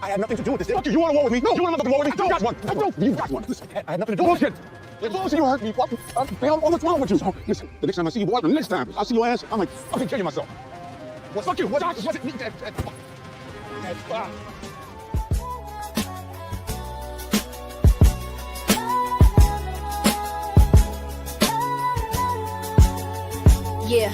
I had nothing to do with this. Fuck you. You want a war with me? No. You want another war with me? You got one. I don't. You got one. Listen, I had nothing to do with it. As long as you hurt me, fuck, what's wrong with you? So, listen, the next time I see you, boy, the next time I see your ass, I'm like fucking killing myself. Well, fuck you. Was it me? Yeah.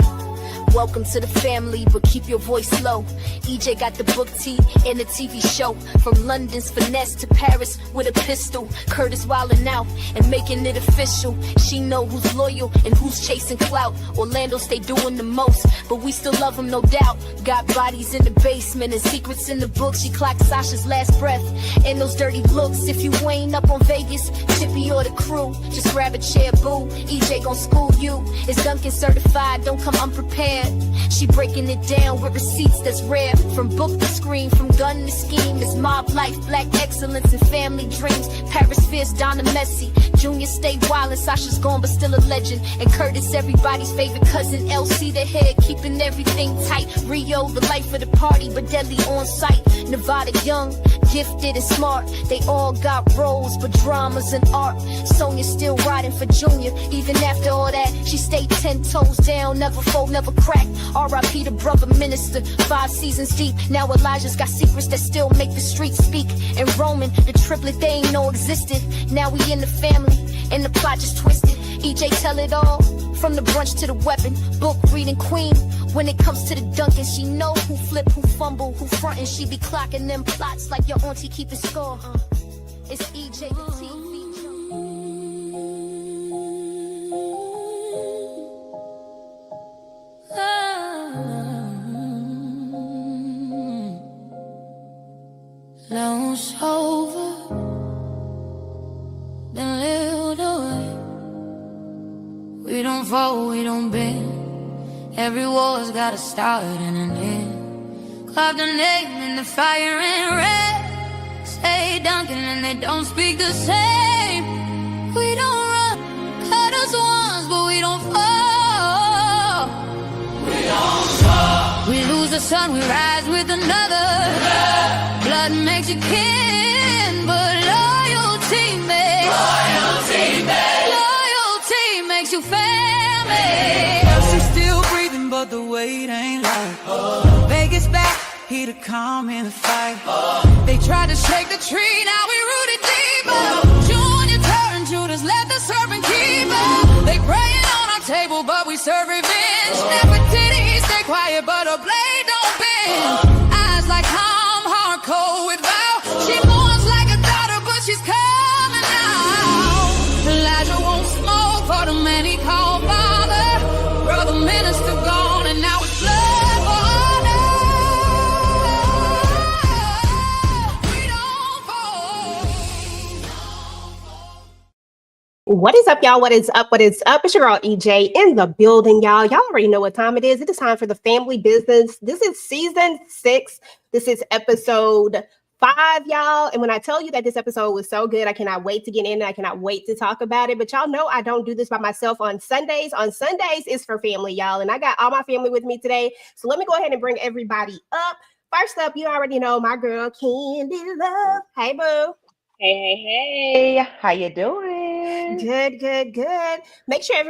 Welcome to the family, but keep your voice low. EJ got the book T and the TV show. From London's finesse to Paris with a pistol. Curtis wildin' out and making it official. She know who's loyal and who's chasing clout. Orlando stay doing the most, but we still love him, no doubt. Got bodies in the basement and secrets in the book. She clocked Sasha's last breath and those dirty looks. If you ain't up on Vegas, Chippy or the crew, just grab a chair, boo. EJ gon' school you. It's Duncan certified, don't come unprepared. She breaking it down with receipts that's rare. From book to screen, from gun to scheme. It's mob life, black excellence, and family dreams. Paris Fierce, Donna Messi. Junior stay wild and Sasha's gone but still a legend. And Curtis, everybody's favorite cousin. LC the head, keeping everything tight. Rio, the life of the party, but deadly on sight. Nevada young, gifted and smart. They all got roles, but dramas and art. Sonia still riding for Junior. Even after all that, she stayed 10 toes down. Never fold, never crack. R.I.P. the brother minister, 5 seasons deep. Now Elijah's got secrets that still make the streets speak. And Roman, the triplet they ain't know existed. Now we in the family, and the plot just twisted. EJ tell it all, from the brunch to the weapon. Book reading queen. When it comes to the Duncan, she know who flip, who fumble, who frontin'. She be clocking them plots like your auntie keeping score. It's EJ the TV. Lone's over, then lived away. We don't fall, we don't bend. Every war's got a start and an end. Carve the name in the fire in red. Say Duncan and they don't speak the same. We don't run, cut us once, but we don't fall. We don't fall. We lose the sun, we rise with another. Blood makes you kin, but loyalty makes you family. She's still breathing, but the weight ain't light. Vegas back, he to calm in the fight. They tried to shake the tree, now we rooted deeper. Junior turned, Judas let the serpent keep her. They praying on our table, but we serve revenge. Never did he stay quiet, but a blade don't bend. Eyes like calm, hard cold with vow. She mourns like a daughter, but she's coming out. Elijah won't smoke for the man he called father. Brother minister gone, and now it's blood for honor. We don't fall. What is up, y'all? What is up? What is up? It's your girl EJ in the building, y'all. Y'all already know what time it is. It is time for the family business. This is season 6. This is episode 5, y'all. And when I tell you that this episode was so good, I cannot wait to get in. I cannot wait to talk about it. But y'all know I don't do this by myself on Sundays. On Sundays, it's for family, y'all. And I got all my family with me today. So let me go ahead and bring everybody up. First up, you already know my girl, Candy Love. Hey, boo. Hey, how you doing? Good. Make sure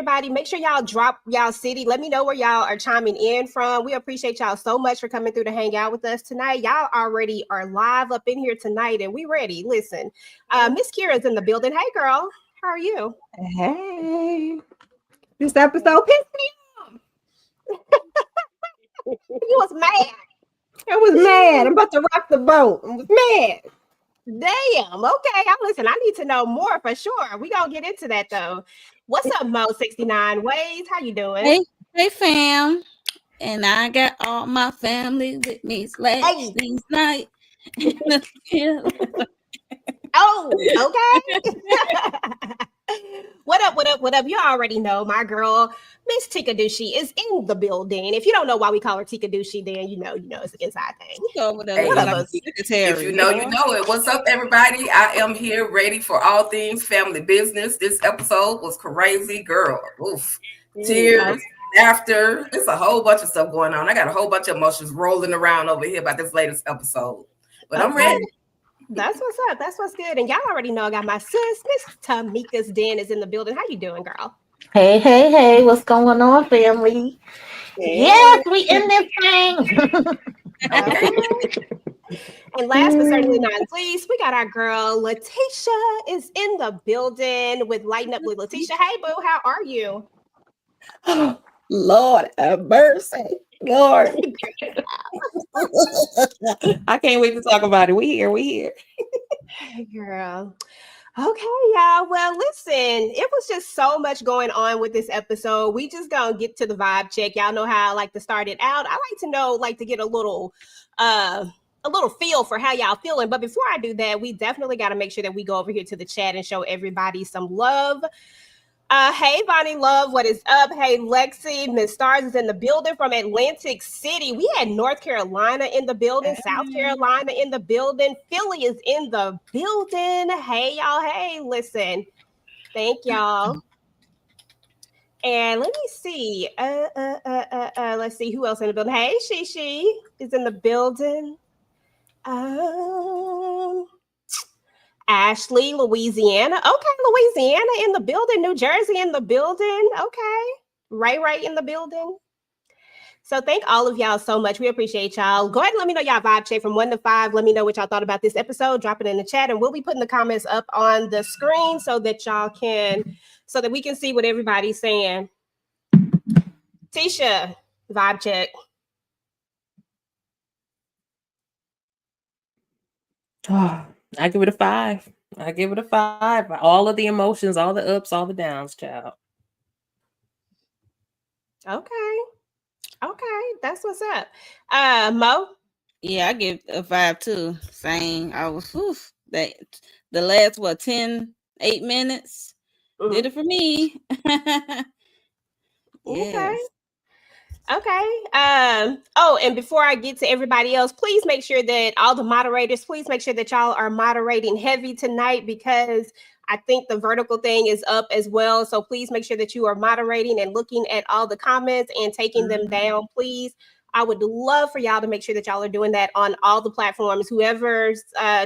y'all drop y'all city. Let me know where y'all are chiming in from. We appreciate y'all so much for coming through to hang out with us tonight. Y'all already are live up in here tonight, and we ready. Listen, Miss Kira's in the building. Hey, girl. How are you? Hey. This episode pissed me off. You was mad. I was mad. I'm about to rock the boat. I was mad. Damn. Okay. Listen, I need to know more for sure. We gonna get into that though. What's up, Mo 69 Ways? How you doing? Hey, fam. And I got all my family with me last night. Oh, okay. What up? You already know my girl, Miss Tikadushi, is in the building. If you don't know why we call her Tikadushi, then you know it's an inside thing. If you know, you know it. What's up, everybody? I am here ready for all things family business. This episode was crazy, girl. Oof. Tears, laughter. There's a whole bunch of stuff going on. I got a whole bunch of emotions rolling around over here about this latest episode. But I'm ready. That's what's up. That's what's good. And y'all already know I got my sis, Miss Tamika's Den is in the building. How you doing, girl? Hey, hey, hey, what's going on, family? Yes, we in this thing. Okay. And last but certainly not least, we got our girl Letitia is in the building with Lighten Up with Letitia. Hey, boo, how are you? Lord have mercy. Lord. I can't wait to talk about it. We here. Hey, girl. Okay, y'all. Well, listen, it was just so much going on with this episode. We just gonna get to the vibe check. Y'all know how I like to start it out. I like to know, like to get a little feel for how y'all feeling. But before I do that, we definitely got to make sure that we go over here to the chat and show everybody some love. Hey, Bonnie Love, what is up? Hey, Lexi, Miss Stars is in the building from Atlantic City. We had North Carolina in the building, South Carolina in the building, Philly is in the building. Hey, y'all. Hey, listen, thank y'all. And let me see. Let's see who else in the building. Hey, Shishi is in the building. Ashley, Louisiana. Okay, Louisiana in the building. New Jersey in the building. Okay. Right in the building. So thank all of y'all so much. We appreciate y'all. Go ahead and let me know y'all vibe check from 1 to 5. Let me know what y'all thought about this episode. Drop it in the chat and we'll be putting the comments up on the screen so that we can see what everybody's saying. Tisha, vibe check. Oh, I give it a 5. I give it a 5. All of the emotions, all the ups, all the downs, child. Okay, that's what's up. Mo? Yeah, I give a 5 too. Same. I was the last 8 minutes did it for me. Yes. Okay. And before I get to everybody else, please make sure that all the moderators, please make sure that y'all are moderating heavy tonight because I think the vertical thing is up as well. So please make sure that you are moderating and looking at all the comments and taking them down, please. I would love for y'all to make sure that y'all are doing that on all the platforms. Whoever's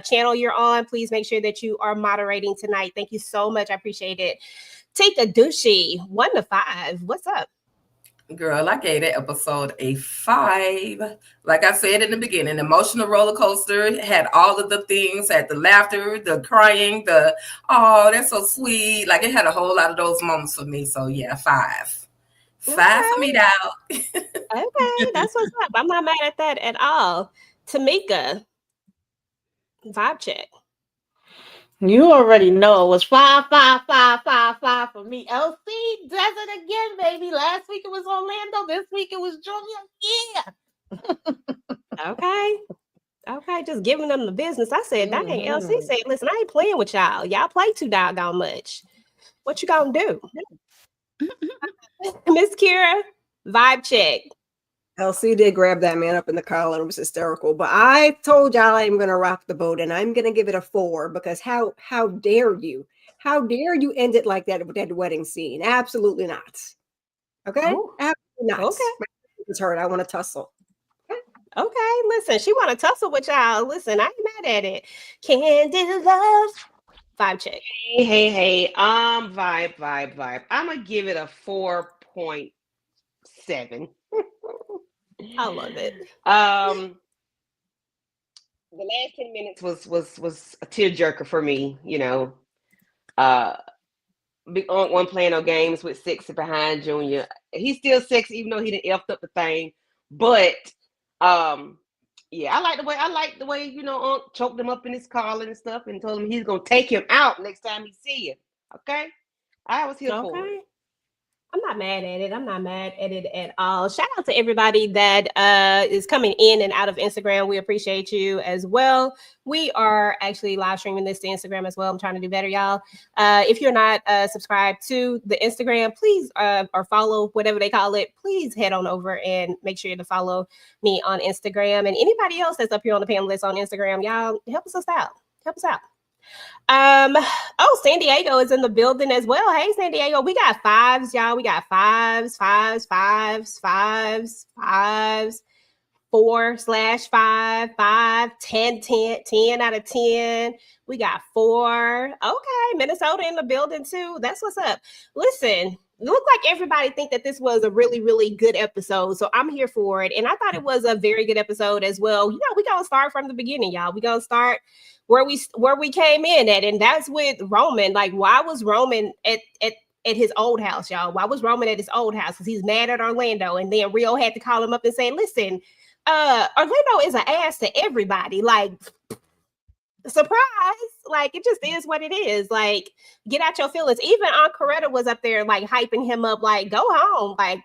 channel you're on, please make sure that you are moderating tonight. Thank you so much. I appreciate it. Tika Dushi, 1 to 5. What's up? Girl, I gave that episode a 5. Like I said in the beginning, emotional roller coaster, had all of the things, had the laughter, the crying, oh, that's so sweet. Like it had a whole lot of those moments for me. So yeah, 5. 5 for me now. Okay, that's what's up. I'm not mad at that at all. Tamika, vibe check. You already know it was 5 for me. LC does it again, baby. Last week it was Orlando. This week it was Julia. Yeah. Okay, just giving them the business. I said, dang, LC said, listen, I ain't playing with y'all. Y'all play too doggone much. What you gonna do? Miss Kira, vibe check. LC did grab that man up in the collar and it was hysterical. But I told y'all I'm going to rock the boat and I'm going to give it a 4 because how dare you? How dare you end it like that with that wedding scene? Absolutely not. Okay? Oh. Absolutely not. Okay. My feelings hurt. I want to tussle. Okay, listen, she want to tussle with y'all. Listen, I ain't mad at it. Candy Love, vibe check. Hey. Vibe. I'm going to give it a 4.7. I love it. The last 10 minutes was a tearjerker for me, you know. One playing no games with 6 behind Junior. He's still sexy, even though he done effed up the thing. But yeah, I like the way you know Unc choked him up in his collar and stuff, and told him he's gonna take him out next time he see him. Okay, I was here for it. I'm not mad at it. I'm not mad at it at all. Shout out to everybody that is coming in and out of Instagram. We appreciate you as well. We are actually live streaming this to Instagram as well. I'm trying to do better, y'all. If you're not subscribed to the Instagram, please, or follow, whatever they call it, please head on over and make sure to follow me on Instagram. And anybody else that's up here on the panel list on Instagram, y'all help us out. Help us out. San Diego is in the building as well. Hey, San Diego, we got 5s, y'all. We got 5s. 4/5, 5, 10, 10, 10 out of 10. We got 4. Okay, Minnesota in the building too. That's what's up. Listen, it looked like everybody think that this was a really, really good episode. So I'm here for it. And I thought it was a very good episode as well. You know, we gonna start from the beginning, y'all. We gonna start where we came in at, and that's with Roman. Like, why was Roman at his old house, y'all? Why was Roman at his old house? Because he's mad at Orlando, and then Rio had to call him up and say, listen, Orlando is an ass to everybody. Like, surprise. Like, it just is what it is. Like, get out your feelings. Even Aunt Coretta was up there like hyping him up, like, go home, like,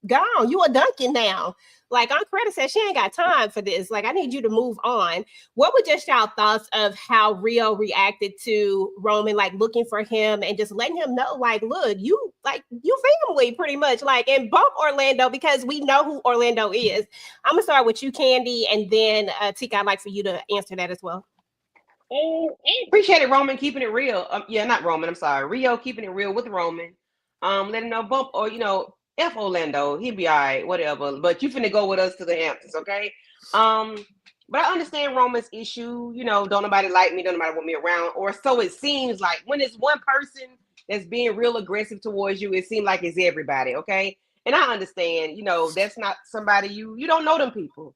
go on, you a Duncan now. Like, Aunt Coretta said she ain't got time for this. Like, I need you to move on. What were just y'all thoughts of how Rio reacted to Roman, like looking for him and just letting him know, like, look, you family pretty much, like, and bump Orlando because we know who Orlando is. I'm gonna start with you, Candy, and then Tika, I'd like for you to answer that as well. Appreciated Roman keeping it real. Not Roman. I'm sorry, Rio keeping it real with Roman. Let him know bump or F Orlando, he'll be all right, whatever. But you finna go with us to the Hamptons, okay? But I understand Roman's issue. Don't nobody like me, don't nobody want me around, or so it seems like. When it's one person that's being real aggressive towards you, it seems like it's everybody, okay? And I understand, that's not somebody you don't know them people.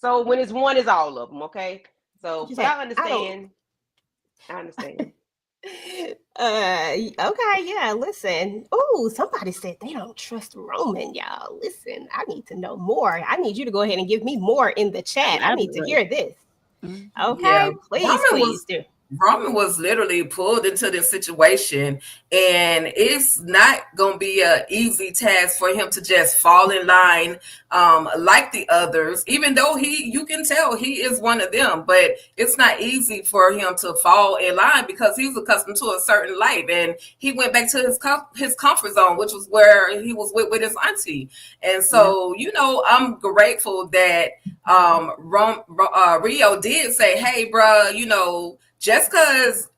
So when it's one, it's all of them, okay? So but I understand. I understand. Okay, yeah, listen. Oh, somebody said they don't trust Roman, y'all. Listen, I need to know more. I need you to go ahead and give me more in the chat. I need to hear this. Okay, Yeah. please do. Roman was literally pulled into this situation, and it's not going to be an easy task for him to just fall in line like the others, even though you can tell he is one of them, but it's not easy for him to fall in line because he's accustomed to a certain life, and he went back to his comfort zone, which was where he was with his auntie. And so, I'm grateful that Rio did say, hey, bruh, just because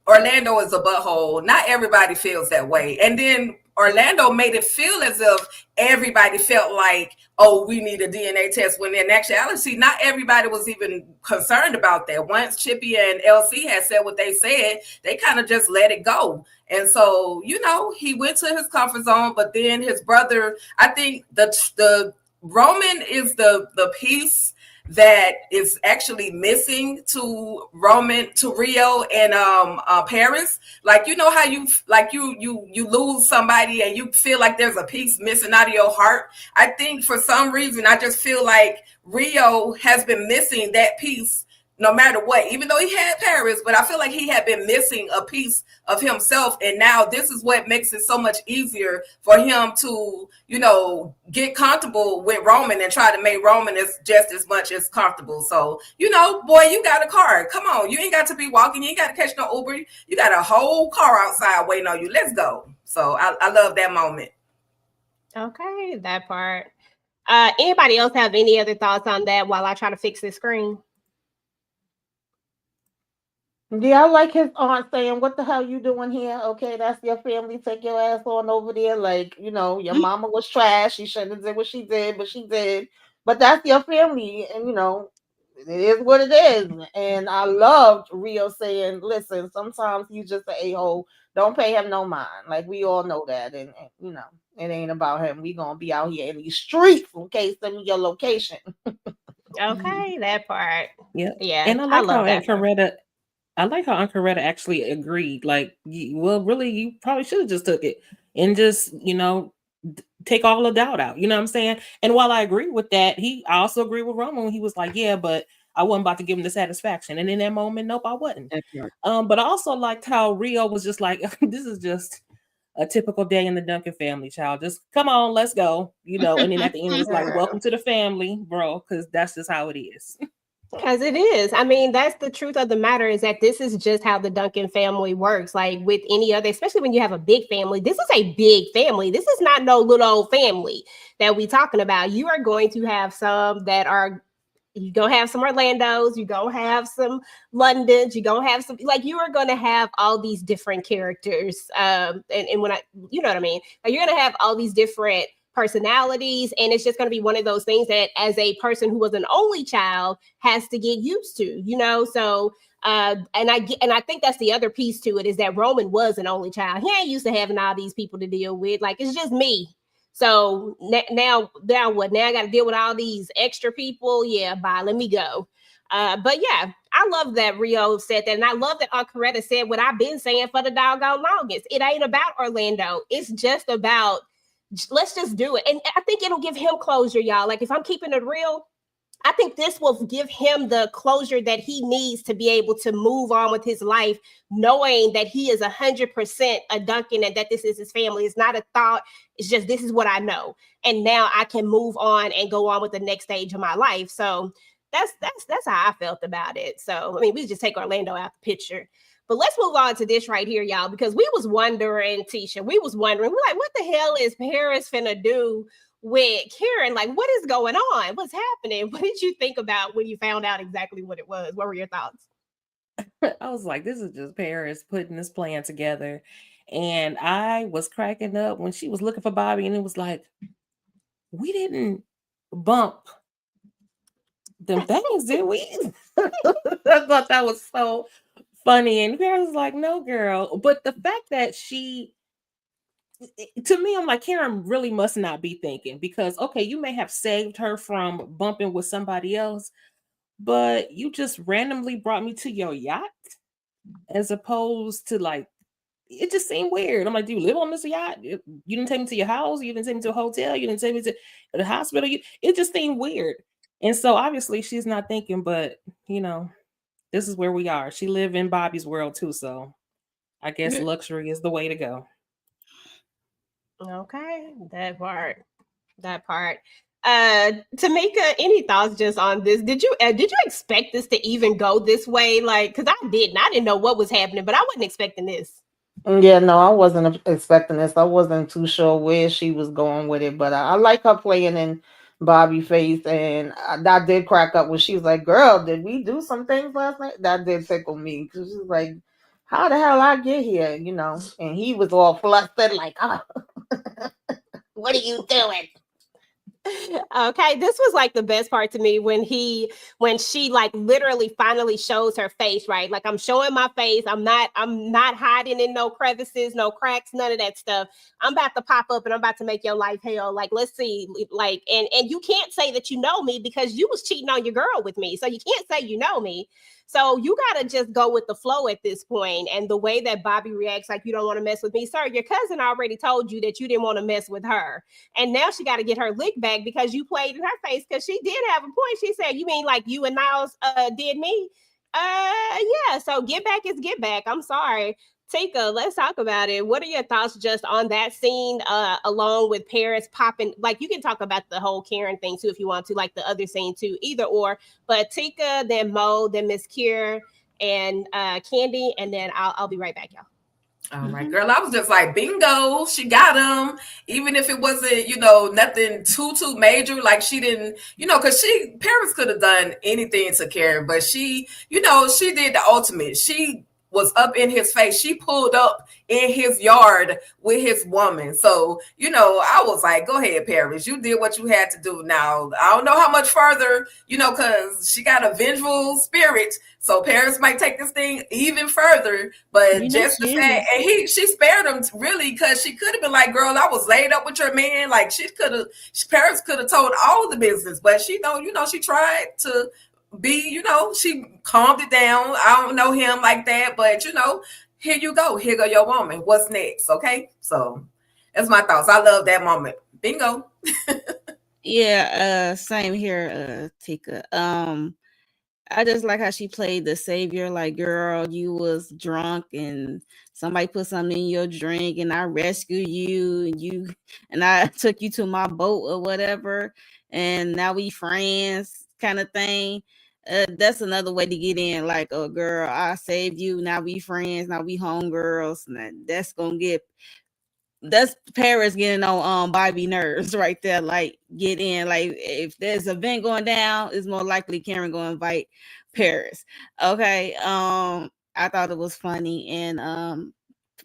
Orlando is a butthole, not everybody feels that way. And then Orlando made it feel as if everybody felt like, oh, we need a DNA test, when in actuality, not everybody was even concerned about that. Once Chippy and LC had said what they said, they kind of just let it go. And so, he went to his comfort zone, but then his brother, I think the Roman is the piece that is actually missing to Rio and Paris. Like, how you lose somebody and you feel like there's a piece missing out of your heart. I think for some reason, I just feel like Rio has been missing that piece no matter what, even though he had Paris, but I feel like he had been missing a piece of himself. And now this is what makes it so much easier for him to, get comfortable with Roman and try to make Roman just as much as comfortable. So, boy, you got a car. Come on. You ain't got to be walking. You ain't got to catch no Uber. You got a whole car outside waiting on you. Let's go. So I love that moment. Okay, that part. Anybody else have any other thoughts on that while I try to fix this screen? Yeah, I like his aunt saying, what the hell you doing here? Okay, that's your family. Take your ass on over there. Like, your mama was trash. She shouldn't have did what she did, but she did. But that's your family. And, it is what it is. And I loved Rio saying, listen, sometimes he's just an a-hole. Don't pay him no mind. Like, we all know that. And it ain't about him. We going to be out here in these streets. Okay, send me your location. Okay, that part. Yeah. Yeah. And I like how that part. Aunt Coretta actually agreed. Like, well, really, you probably should have just took it and just, take all the doubt out. You know what I'm saying? And while I agree with that, I also agree with Roman when he was like, yeah, but I wasn't about to give him the satisfaction. And in that moment, nope, I wasn't. But I also liked how Rio was just like, this is just a typical day in the Duncan family, child. Just come on, let's go. And then at the end, it's like, welcome to the family, bro, because that's just how it is. Because it is. I mean, that's the truth of the matter, is that this is just how the Duncan family works. Like with any other, especially when you have a big family, this is a big family. This is not no little old family that we talking about. You are going to have some that are, you're going to have some Orlandos, you're going to have some Londons, you're going to have some, like, you are going to have all these different characters. And when you know what I mean? Like, you're going to have all these different personalities, and it's just going to be one of those things that as a person who was an only child has to get used to, you know. So and I think that's the other piece to it, is that Roman was an only child. He ain't used to having all these people to deal with. Like, it's just me. So now what? Now I got to deal with all these extra people. Yeah, bye. Let me go. But yeah, I love that Rio said that. And I love that Aunt Coretta said what I've been saying for the doggone longest. It ain't about Orlando. It's just about, let's just do it. And I think it'll give him closure, y'all. Like, if I'm keeping it real, I think this will give him the closure that he needs to be able to move on with his life, knowing that he is 100% a Duncan and that this is his family. It's not a thought. It's just, this is what I know. And now I can move on and go on with the next stage of my life. So that's how I felt about it. So, I mean, we just take Orlando out the picture. But let's move on to this right here, y'all, because we was wondering, Tisha, we're like, what the hell is Paris finna do with Karen? Like, what is going on? What's happening? What did you think about when you found out exactly what it was? What were your thoughts? I was like, this is just Paris putting this plan together. And I was cracking up when she was looking for Bobby, and it was like, we didn't bump them things, did we? I thought that was so funny. And Karen was like, no, girl. But the fact that to me, I'm like, Karen really must not be thinking, because, okay, you may have saved her from bumping with somebody else, but you just randomly brought me to your yacht, as opposed to, like, it just seemed weird. I'm like, do you live on this yacht? You didn't take me to your house. You didn't take me to a hotel. You didn't take me to the hospital. It just seemed weird. And so obviously she's not thinking, but, you know, this is where we are. She lived in Bobby's world too. So I guess luxury is the way to go. Okay, that part. Tamika, any thoughts just on this? Did you expect this to even go this way? Like, because I didn't know what was happening, but I wasn't expecting this. Yeah, no, I wasn't expecting this. I wasn't too sure where she was going with it, but I like her playing in Bobby face, and that did crack up when she was like, "Girl, did we do some things last night?" That did tickle me, because she's like, "How the hell I get here?" You know, and he was all flustered, like, "Oh, what are you doing?" Okay, this was like the best part to me when she like literally finally shows her face, right? Like, I'm showing my face. I'm not hiding in no crevices, no cracks, none of that stuff. I'm about to pop up and I'm about to make your life hell. Like, let's see. Like, and you can't say that you know me, because you was cheating on your girl with me. So you can't say you know me. So you got to just go with the flow at this point. And the way that Bobby reacts, like, you don't want to mess with me. Sir, your cousin already told you that you didn't want to mess with her. And now she got to get her lick back because you played in her face, because she did have a point. She said, you mean like you and Niles did me? Yeah. So get back is get back. I'm sorry. Tika, let's talk about it. What are your thoughts just on that scene, along with Paris popping? Like, you can talk about the whole Karen thing too if you want to, like the other scene too, either or. But Tika, then Mo, then Miss Kier, and Candy, and then I'll be right back, y'all. All right, girl. I was just like, bingo, she got him. Even if it wasn't, you know, nothing too major, like she didn't, you know, because Paris could have done anything to Karen, but she, you know, she did the ultimate. She was up in his face. She pulled up in his yard with his woman. So, you know, I was like, go ahead, Paris. You did what you had to do. Now, I don't know how much further, you know, because she got a vengeful spirit. So Paris might take this thing even further. But just the fact, and she spared him really, because she could have been like, girl, I was laid up with your man. Like, Paris could have told all the business, but she don't, you know, she tried to be, you know, she calmed it down. I don't know him like that, but you know, here you go. Here go your woman. What's next? Okay. So that's my thoughts. I love that moment. Bingo. Yeah, same here, Tika. I just like how she played the savior, like, girl, you was drunk and somebody put something in your drink and I rescued you and I took you to my boat or whatever, and now we friends kind of thing. That's another way to get in, like, oh girl, I saved you, now we friends, now we homegirls. That's Paris getting on Bobby nerves right there. Like, get in. Like, if there's an event going down, it's more likely Karen gonna invite Paris. Okay. I thought it was funny. And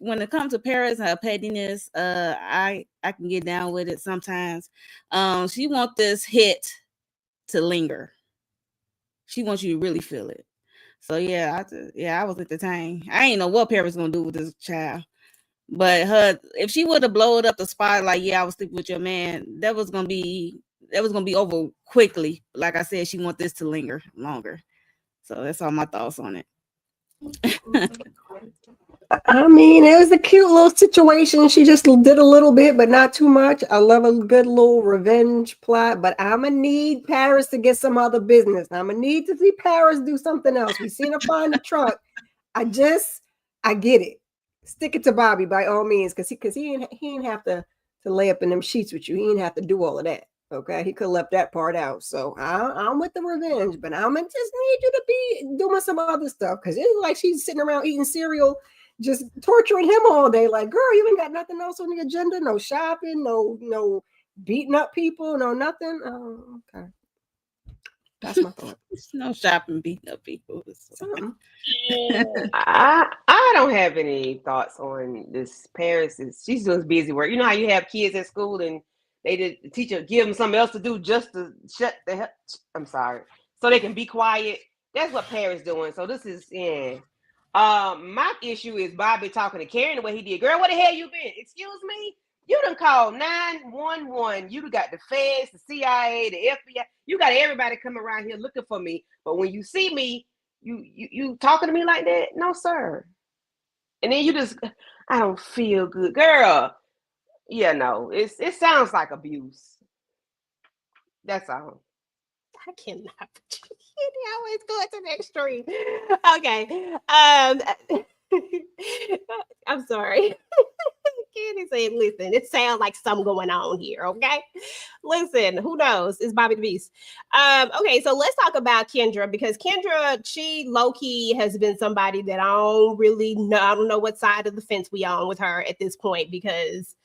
when it comes to Paris and her pettiness, I can get down with it sometimes. She wants this hit to linger. She wants you to really feel it. So yeah, I was entertained. I ain't know what Paris gonna do with this child, but if she would have blowed up the spot like, yeah, I was sleeping with your man, that was gonna be over quickly. Like I said, she want this to linger longer. So that's all my thoughts on it. I mean, it was a cute little situation. She just did a little bit, but not too much. I love a good little revenge plot, but I'm gonna need Paris to get some other business. I'm gonna need to see Paris do something else. We seen her find the truck. I get it. Stick it to Bobby by all means, because he ain't have to lay up in them sheets with you. He didn't have to do all of that. Okay, he could have left that part out. So I'm with the revenge, but I'm gonna just need you to be doing some other stuff, because it's like she's sitting around eating cereal, just torturing him all day. Like, girl, you ain't got nothing else on the agenda? No shopping, no beating up people, no nothing. Oh, okay. That's my thought. No shopping, beating up people. I don't have any thoughts on this. Paris she's doing busy work. You know how you have kids at school and the teacher give them something else to do just to shut the hell. I'm sorry, so they can be quiet. That's what Paris doing. So this is my issue is Bobby talking to Karen the way he did. Girl, where the hell you been? Excuse me? You done called 911. You done got the feds, the CIA, the FBI. You got everybody coming around here looking for me. But when you see me, you talking to me like that? No, sir. And then you just, I don't feel good. Girl, yeah, no. It sounds like abuse. That's all. I cannot. He always going to the extreme. Okay. I'm sorry. Candy said, listen, it sounds like something going on here. Okay. Listen, who knows? It's Bobby the Beast. Okay, so let's talk about Kendra, because Kendra, she low-key has been somebody that I don't really know. I don't know what side of the fence we on with her at this point, because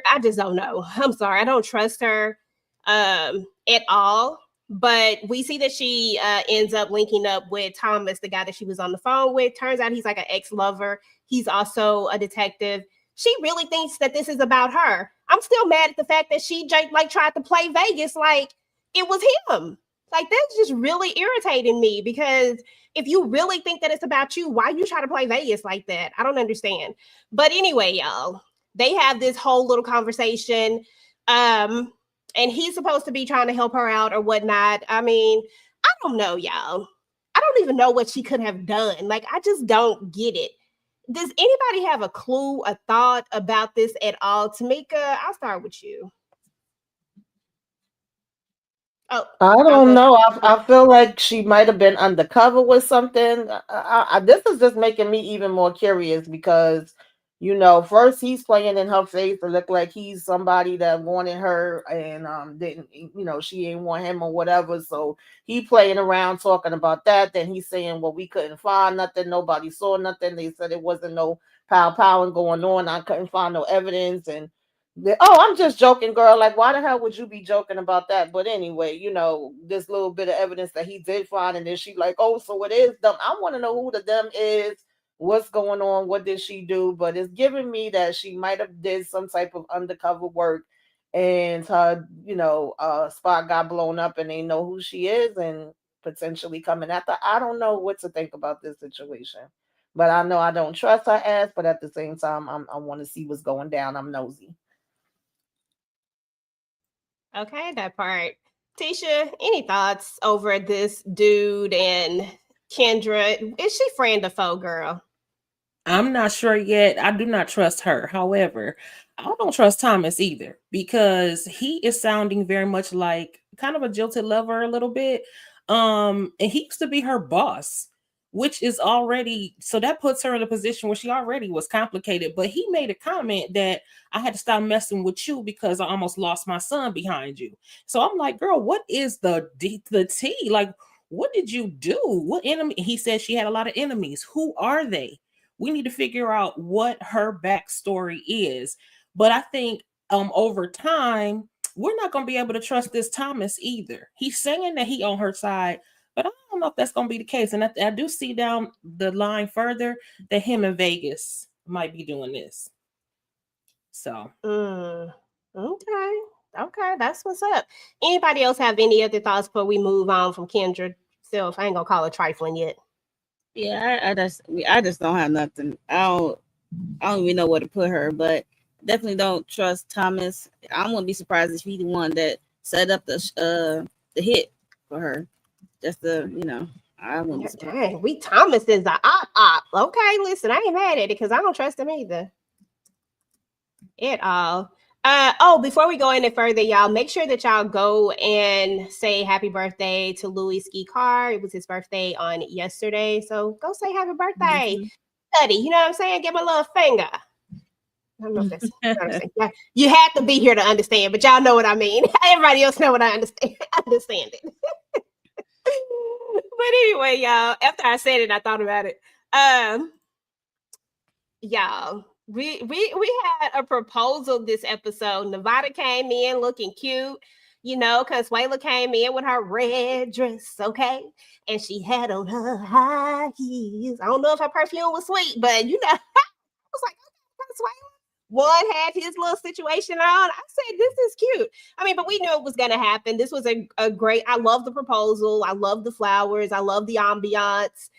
I just don't know. I'm sorry. I don't trust her at all. But we see that she ends up linking up with Thomas, the guy that she was on the phone with. Turns out he's like an ex-lover. He's also a detective. She really thinks that this is about her. I'm still mad at the fact that she like tried to play Vegas like it was him. Like, that's just really irritating me, because if you really think that it's about you, why you try to play Vegas like that? I don't understand. But anyway, y'all, they have this whole little conversation. And he's supposed to be trying to help her out or whatnot. I mean, I don't know, y'all. I don't even know what she could have done. Like, I just don't get it. Does anybody have a clue, a thought about this at all? Tamika, I'll start with you. Oh, I don't know. I feel like she might have been undercover with something. This is just making me even more curious, because, you know, first he's playing in her face to look like he's somebody that wanted her and didn't, you know, she ain't want him or whatever. So he playing around talking about that. Then he's saying, well, we couldn't find nothing. Nobody saw nothing. They said it wasn't no pow going on. I couldn't find no evidence. And I'm just joking, girl. Like, why the hell would you be joking about that? But anyway, you know, this little bit of evidence that he did find, and then she like, oh, so it is them. I want to know who the them is. What's going on? What did she do? But it's giving me that she might have did some type of undercover work, and her, you know, spot got blown up, and they know who she is, and potentially coming after. I don't know what to think about this situation, but I know I don't trust her ass. But at the same time, I want to see what's going down. I'm nosy. Okay, that part. Tisha, any thoughts over this dude and Kendra? Is she friend or foe, girl? I'm not sure yet. I do not trust her. However, I don't trust Thomas either, because he is sounding very much like kind of a jilted lover a little bit. And he used to be her boss, which is already, so that puts her in a position where she already was complicated. But he made a comment that I had to stop messing with you because I almost lost my son behind you. So I'm like, girl, what is the tea? Like, what did you do? What enemy? He said she had a lot of enemies. Who are they? We need to figure out what her backstory is. But I think over time, we're not going to be able to trust this Thomas either. He's saying that he on her side, but I don't know if that's going to be the case. And I do see down the line further that him and Vegas might be doing this. So okay, that's what's up. Anybody else have any other thoughts before we move on from Kendra self? I ain't gonna call it trifling yet. Yeah, I just don't have nothing. I don't even know where to put her, but definitely don't trust Thomas. I wouldn't be surprised if he's the one that set up the hit for her. Just I wouldn't be surprised. Dang, Thomas is the op. Okay, listen, I ain't mad at it because I don't trust him either at all. Before we go any further, y'all, make sure that y'all go and say happy birthday to Louis Ski Carr. It was his birthday on yesterday, so go say happy birthday, buddy. You know what I'm saying? Give him a little finger. I don't know if that's what I'm saying. Yeah, you have to be here to understand, but y'all know what I mean. Everybody else know what I understand. Understand it. But anyway, y'all, after I said it, I thought about it. Y'all, we had a proposal this episode. Nevada came in looking cute, Consuela came in with her red dress, okay? And she had on her high heels. I don't know if her perfume was sweet, but I was like, Consuela. One had his little situation on. I said, this is cute. I mean, but we knew it was going to happen. This was a great, I love the proposal. I love the flowers. I love the ambiance.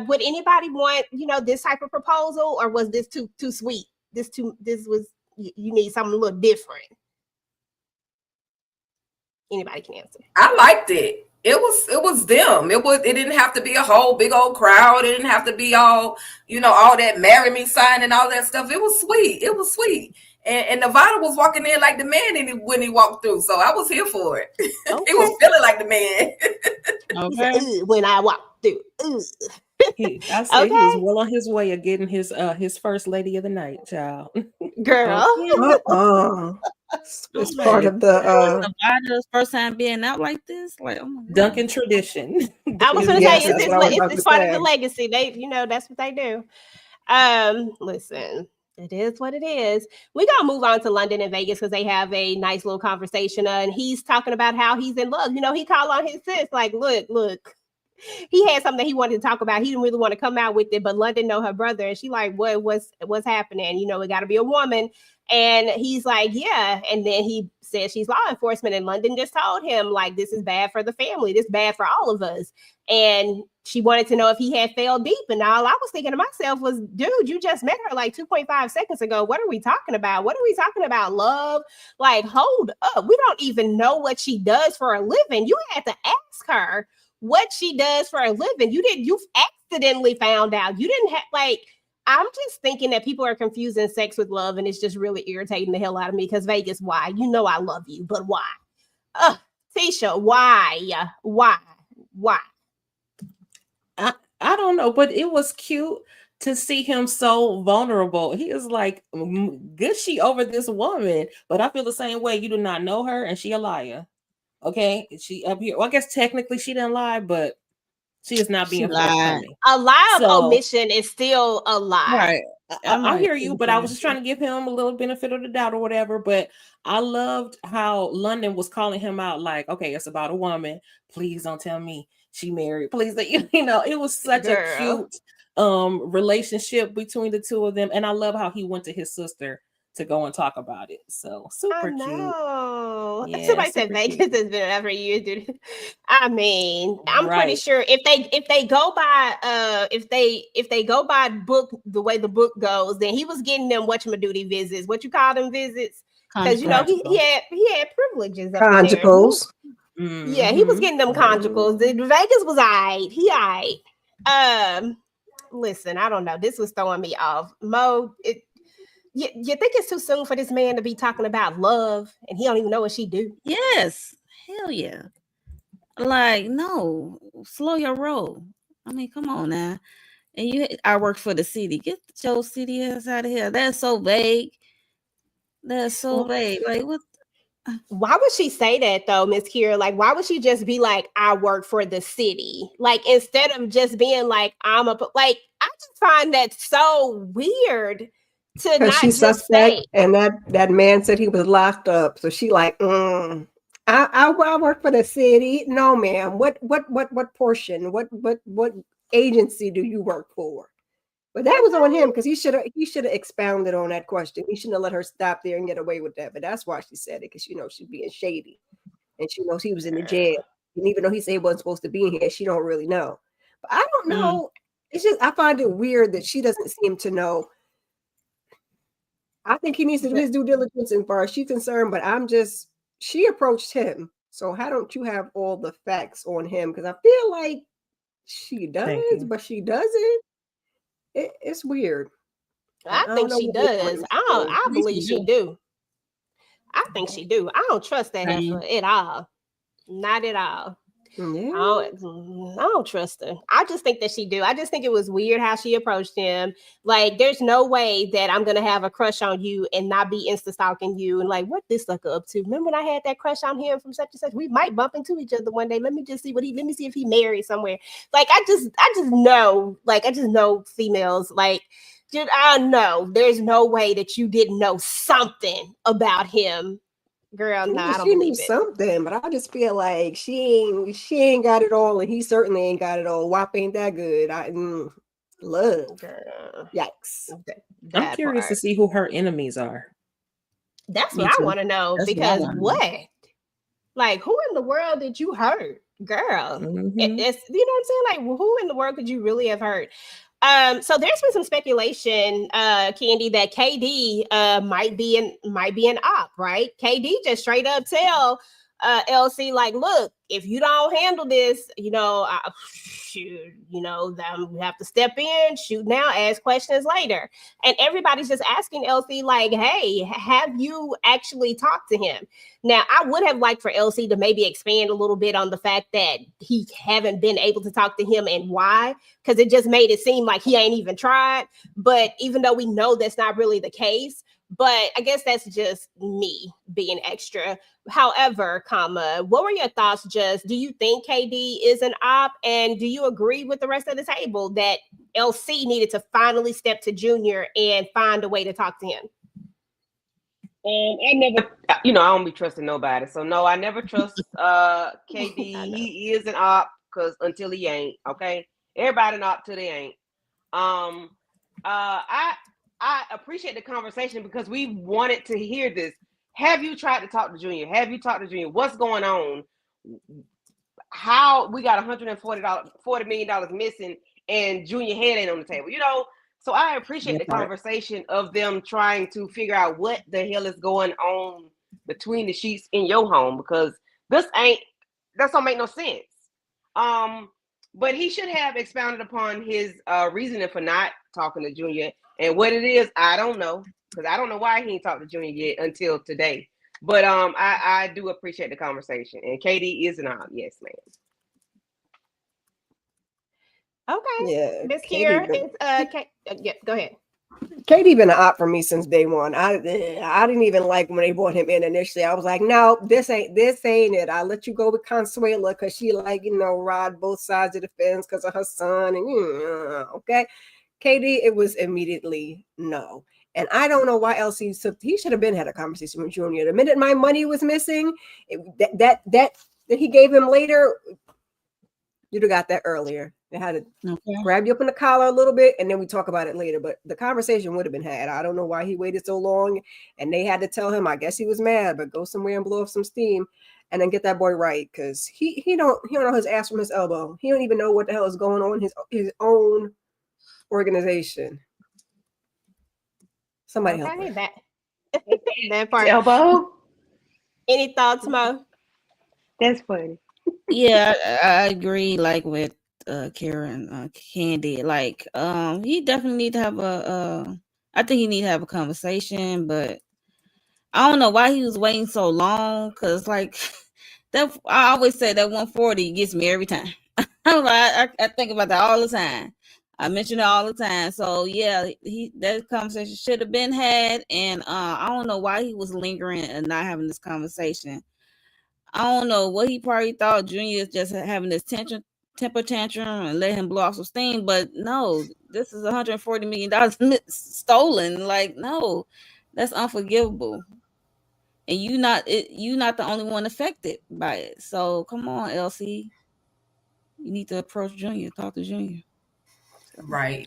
Would anybody want, this type of proposal, or was this too sweet? This was, you need something a little different. Anybody can answer. I liked it. It was them. It didn't have to be a whole big old crowd. It didn't have to be all, all that marry me sign and all that stuff. It was sweet. It was sweet. And Nevada was walking in like the man when he walked through. So I was here for it. Okay. It was feeling like the man. Okay. When I walked through. He was well on his way of getting his first lady of the night, child. Girl. It's part of the Nevada's first time being out like this. Like, oh my God. Duncan tradition. I was going to say, it's part of the legacy. They, that's what they do. Listen, it is what it is. We got to move on to London and Vegas because they have a nice little conversation. And he's talking about how he's in love. He called on his sis, like, look. He had something that he wanted to talk about. He didn't really want to come out with it, but London know her brother, and she like, what's happening? It got to be a woman. And he's like, yeah. And then he said she's law enforcement, and London just told him, like, this is bad for the family. This is bad for all of us. And she wanted to know if he had fell deep. And all I was thinking to myself was, dude, you just met her like 2.5 seconds ago. What are we talking about? What are we talking about? Love? Like, hold up. We don't even know what she does for a living. You had to ask her what she does for a living. You've accidentally found out. You didn't have, like, I'm just thinking that people are confusing sex with love, and it's just really irritating the hell out of me because Vegas, why? I love you, but why? Tisha, why? I don't know, but it was cute to see him so vulnerable. He is like, gushy over this woman, but I feel the same way. You do not know her, and she a liar. Okay, she up here. Well, I guess technically she didn't lie, but she is not being forthcoming. A lie of omission is still a lie. Right. I hear you, but I was just trying to give him a little benefit of the doubt or whatever. But I loved how London was calling him out, like, okay, it's about a woman. Please don't tell me she married. Please, it was such a cute relationship between the two of them, and I love how he went to his sister to go and talk about it. So super cute. Yeah, somebody said Vegas has been around for years, dude. I mean, I'm pretty sure if they go by if they go by book the way the book goes, then he was getting them whatchamadoody visits. What you call them visits? Because he had privileges. Conjugals. Yeah, he was getting them conjugals. Vegas was alright. He alright. Listen, I don't know. This was throwing me off. Mo, you think it's too soon for this man to be talking about love and he don't even know what she do? Yes. Hell yeah. Like, no, slow your roll. I mean, come on now. And I work for the city. Get your city ass out of here. That's so vague. That's so vague. Like, what? Why would she say that though, Miss Kira? Like, why would she just be like, I work for the city? Like, instead of just being like, I just find that so weird. Because she's suspect, and that man said he was locked up. So she like, I work for the city. No, ma'am. What portion? What agency do you work for? But that was on him because he should have expounded on that question. He shouldn't have let her stop there and get away with that. But that's why she said it, because she's being shady, and she knows he was in the jail. And even though he said he wasn't supposed to be in here, she don't really know. But I don't know. It's just I find it weird that she doesn't seem to know. I think he needs to do his due diligence as far as she's concerned. But she approached him. So how don't you have all the facts on him? Because I feel like she does, but she doesn't. It's weird. I think she does. I believe she do. I think she do. I don't trust that heifer at all. Not at all. Yeah. I don't trust her. I just think that she do. I just think it was weird how she approached him. Like, there's no way that I'm gonna have a crush on you and not be insta stalking you and like, what this sucker up to? Remember when I had that crush on him from such and such? We might bump into each other one day. Let me see if he married somewhere. Like, I just know. Like, I just know females. Like, I know there's no way that you didn't know something about him. Girl, nah, I don't believe it. Something, but I just feel like she ain't got it all, and he certainly ain't got it all. WAP ain't that good. Love. Girl. Yikes. I'm curious to see who her enemies are. That's what I want to know. Because what? Like, who in the world did you hurt, girl? It's, you know what I'm saying? Like, who in the world could you really have hurt? So there's been some speculation, Candy, that KD might be an op, right? KD just straight up tell LC, like, look, if you don't handle this, we have to step in, shoot now, ask questions later. And everybody's just asking LC, like, hey, have you actually talked to him? Now, I would have liked for LC to maybe expand a little bit on the fact that he haven't been able to talk to him and why, because it just made it seem like he ain't even tried. But even though we know that's not really the case, but I guess that's just me being extra. However, what were your thoughts, Just? Do you think KD is an op? And do you agree with the rest of the table that LC needed to finally step to Junior and find a way to talk to him? I never, I don't be trusting nobody. So no, I never trust KD. He is an op because until he ain't, okay? Everybody an op till they ain't. I appreciate the conversation because we wanted to hear this. Have you tried to talk to Junior? Have you talked to Junior? What's going on? How we got $140 million missing and Junior head ain't on the table, So I appreciate the conversation of them trying to figure out what the hell is going on between the sheets in your home, because that don't make no sense. But he should have expounded upon his reasoning for not talking to Junior. And what it is, I don't know, because I don't know why he ain't talked to Junior yet until today. But I do appreciate the conversation. And KD is an op, yes, ma'am. Okay. Yeah. Miss Kiera, yeah, go ahead. KD been an op for me since day one. I didn't even like when they brought him in initially. I was like, no, this ain't it. I let you go with Consuela because she ride both sides of the fence because of her son. And okay. KD, it was immediately no. And I don't know why LC he should have had a conversation with Junior. The minute my money was missing, that he gave him later, you'd have got that earlier. They had to grab you up in the collar a little bit, and then we talk about it later. But the conversation would have been had. I don't know why he waited so long, and they had to tell him. I guess he was mad, but go somewhere and blow off some steam, and then get that boy right, because he don't know his ass from his elbow. He don't even know what the hell is going on in his own organization. Somebody help me. That part. Elbow. Any thoughts, Mo? That's funny. Yeah, I agree. Like with Karen, Candy. Like, he definitely need to have I think he need to have a conversation, but I don't know why he was waiting so long. Cause like that, I always say that 140 gets me every time. I think about that all the time. I mention it all the time. So yeah, that conversation should have been had, and I don't know why he was lingering and not having this conversation. I don't know what he probably thought Junior is just having this temper tantrum and let him blow off some steam, but no, this is $140 million stolen. Like, no, that's unforgivable. And you not the only one affected by it. So come on, LC, you need to approach Junior, talk to Junior. Right.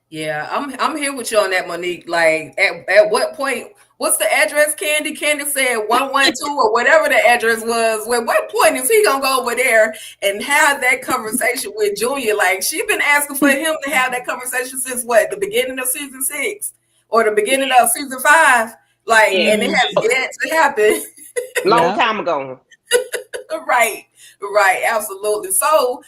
Yeah, I'm here with you on that, Monique. Like, at what point? What's the address, Candy? Candy said 112 or whatever the address was. Well, what point is he gonna go over there and have that conversation with Junior? Like, she been asking for him to have that conversation since what, the beginning of season 6 or the beginning of season 5? Like, and it has yet to happen. Long time ago. Right, absolutely. So,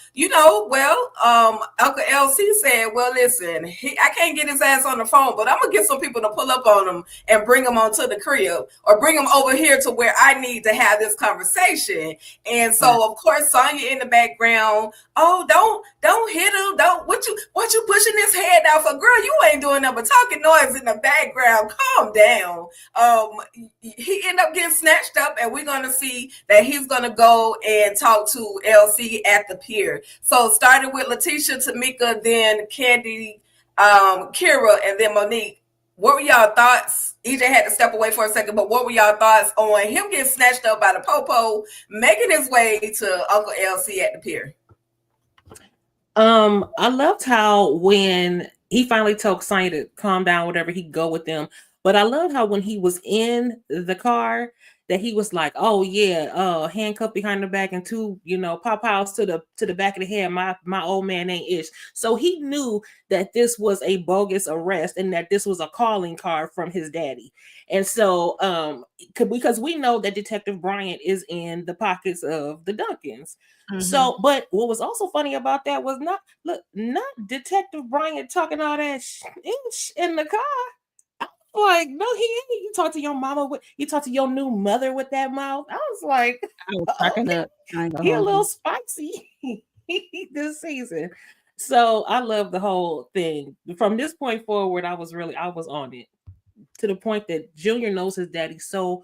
Uncle LC said, well, listen, I can't get his ass on the phone, but I'm gonna get some people to pull up on him and bring him onto the crib or bring him over here to where I need to have this conversation. And so, of course, Sonya in the background, oh, don't hit him, what you pushing his head out for? Girl, you ain't doing nothing but talking noise in the background. Calm down. He ended up getting snatched up, and we're gonna see that he's gonna go and talk to LC at the pier. So started with Letitia, Tamika, then Candy, Kira, and then Monique. What were y'all thoughts? EJ had to step away for a second, but what were y'all thoughts on him getting snatched up by the popo, making his way to Uncle LC at the pier? I loved how when he finally told Sonya to calm down, whatever, he'd go with them. But I loved how when he was in the car, that he was like, oh yeah, handcuffed behind the back and two, pop-outs to the back of the head. My old man ain't ish. So he knew that this was a bogus arrest and that this was a calling card from his daddy. And so because we know that Detective Bryant is in the pockets of the Duncans. Mm-hmm. So, but what was also funny about that was not Detective Bryant talking all that in the car. Like, no, he ain't. You talk to your mama you talk to your new mother with that mouth. I was like, I was cracking up. He a little spicy this season. So I love the whole thing. From this point forward, I was on it, to the point that Junior knows his daddy so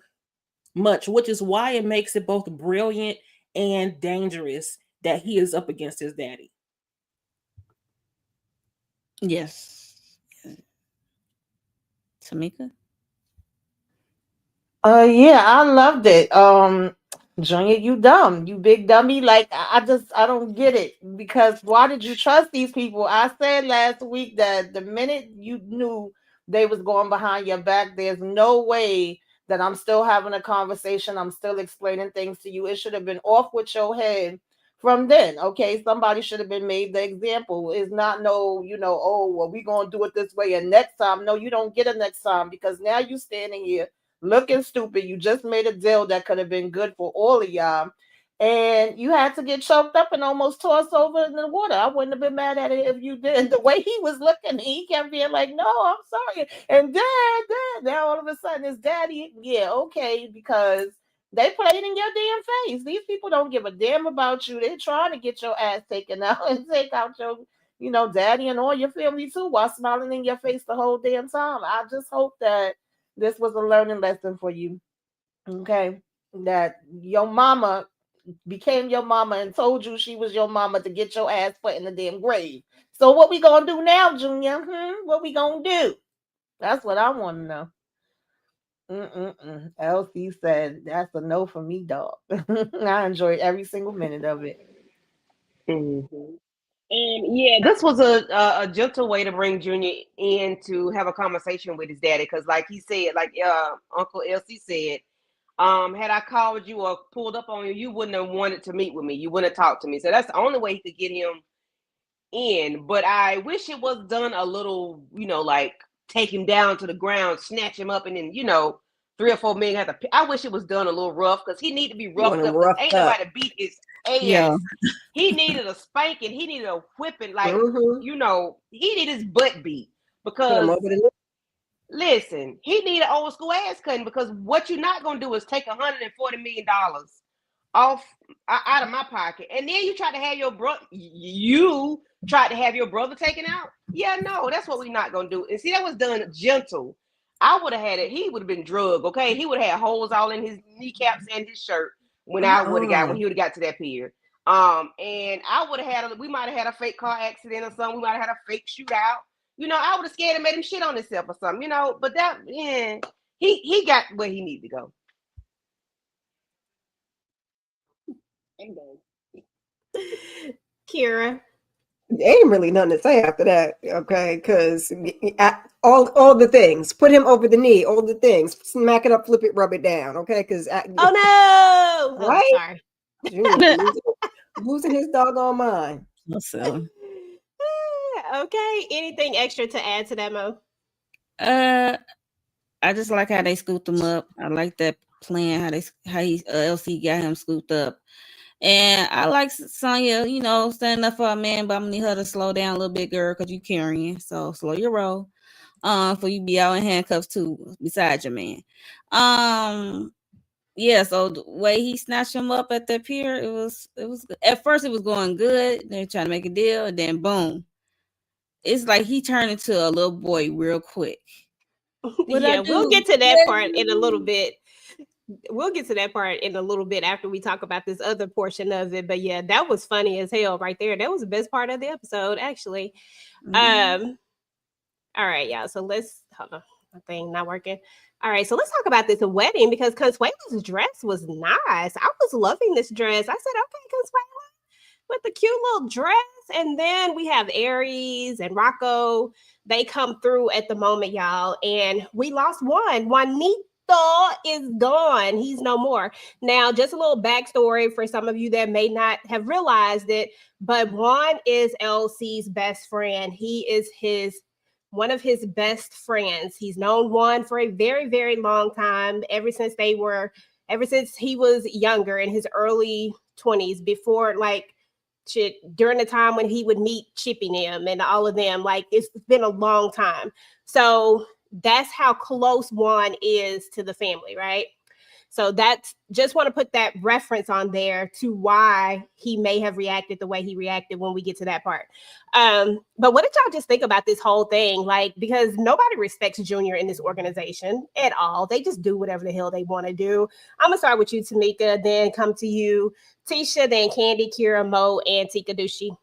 much, which is why it makes it both brilliant and dangerous that he is up against his daddy. Yes. Tamika? Yeah, I loved it. Junior, you dumb, you big dummy. Like, I don't get it, because why did you trust these people? I said last week that the minute you knew they was going behind your back, there's no way that I'm still having a conversation. I'm still explaining things to you. It should have been off with your head from then. Okay, somebody should have been made the example. It's not oh, well, we gonna do it this way and next time. No, you don't get a next time, because now you standing here looking stupid. You just made a deal that could have been good for all of y'all, and you had to get choked up and almost tossed over in the water. I wouldn't have been mad at it if you did. The way he was looking, he kept being like, no, I'm sorry. And dad, now all of a sudden it's daddy. Yeah, okay, because they played in your damn face. These people don't give a damn about you. They're trying to get your ass taken out and take out your, daddy and all your family too, while smiling in your face the whole damn time. I just hope that this was a learning lesson for you. Okay. That your mama became your mama and told you she was your mama to get your ass put in the damn grave. So what we gonna do now, Junior? What we gonna do? That's what I want to know. LC said that's a no for me, dog. I enjoyed every single minute of it. Mm-hmm. Yeah, this was a gentle way to bring Junior in to have a conversation with his daddy, because like he said, like Uncle LC said, had I called you or pulled up on you, you wouldn't have wanted to meet with me. You wouldn't have talked to me. So that's the only way he could get him in. But I wish it was done a little, like take him down to the ground, snatch him up, and then 3 or 4 men have to. I wish it was done a little rough, because he needed to be roughed up. Ain't nobody beat his ass. Yeah. He needed a spanking. He needed a whipping. Like he needed his butt beat, because listen, he needed old school ass cutting, because what you're not gonna do is take $140 million off out of my pocket, and then you try to have your brother. You tried to have your brother taken out. Yeah, no, that's what we're not gonna do. And see, that was done gentle. I would have had it. He would have been drugged. Okay, he would have had holes all in his kneecaps and his shirt when he would have got to that pier. And I would have we might have had a fake car accident or something. We might have had a fake shootout. I would have scared and made him shit on himself or something. But that, he got where he needed to go. Kira. There ain't really nothing to say after that, okay? Because all the things, put him over the knee, all the things, smack it up, flip it, rub it down, okay? Because Oh no! right? Oh, sorry. Junior losing his doggone mind. So, Okay. Anything extra to add to that, Mo? I just like how they scooped him up. I like that plan, how LC got him scooped up. And I like Sonya, you know, standing up for a man, but I'm gonna need her to slow down a little bit, girl, because you carrying. So slow your roll. For you be out in handcuffs too, beside your man. Yeah, so the way he snatched him up at that pier, it was at first it was going good. They're trying to make a deal, and then boom. It's like he turned into a little boy real quick. Yeah, we'll get to that part in a little bit. We'll get to that part in a little bit after we talk about this other portion of it. But yeah, that was funny as hell right there. That was the best part of the episode, actually. All right, y'all. So let's hold on. My thing not working. All right, so let's talk about this wedding because Consuelo's dress was nice. I was loving this dress. I said, okay, Consuelo, with the cute little dress. And then we have Aries and Rocco. They come through at the moment, y'all. And we lost one. Juanito is gone. He's no more. Now, just a little backstory for some of you that may not have realized it, but Juan is LC's best friend. He is one of his best friends. He's known Juan for a very, very long time, ever since he was younger, in his early 20s, before during the time when he would meet Chippy and them and all of them. Like, it's been a long time. So that's how close Juan is to the family, right? So that's just want to put that reference on there to why he may have reacted the way he reacted when we get to that part. But what did y'all just think about this whole thing? Like, because nobody respects Junior in this organization at all. They just do whatever the hell they want to do. I'm gonna start with you, Tamika, then come to you, Tisha, then Candy, Kira, Mo, and Tika Dushi.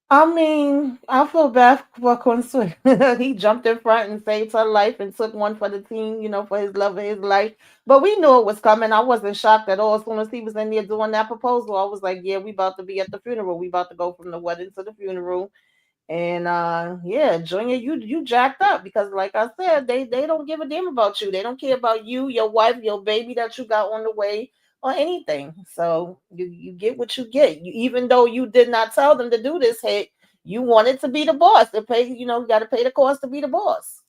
I mean, I feel bad for Consuelo. He jumped in front and saved her life and took one for the team, you know, for his love of his life. But we knew it was coming. I wasn't shocked at all. As soon as he was in there doing that proposal, I was like, yeah, we about to be at the funeral. We about to go from the wedding to the funeral. And yeah, Junior, you jacked up because, like I said, they don't give a damn about you. They don't care about you, your wife, your baby that you got on the way, or anything. So you get what you get. Even though you did not tell them to do this, hey, you wanted to be the boss. To pay, you got to pay the cost to be the boss.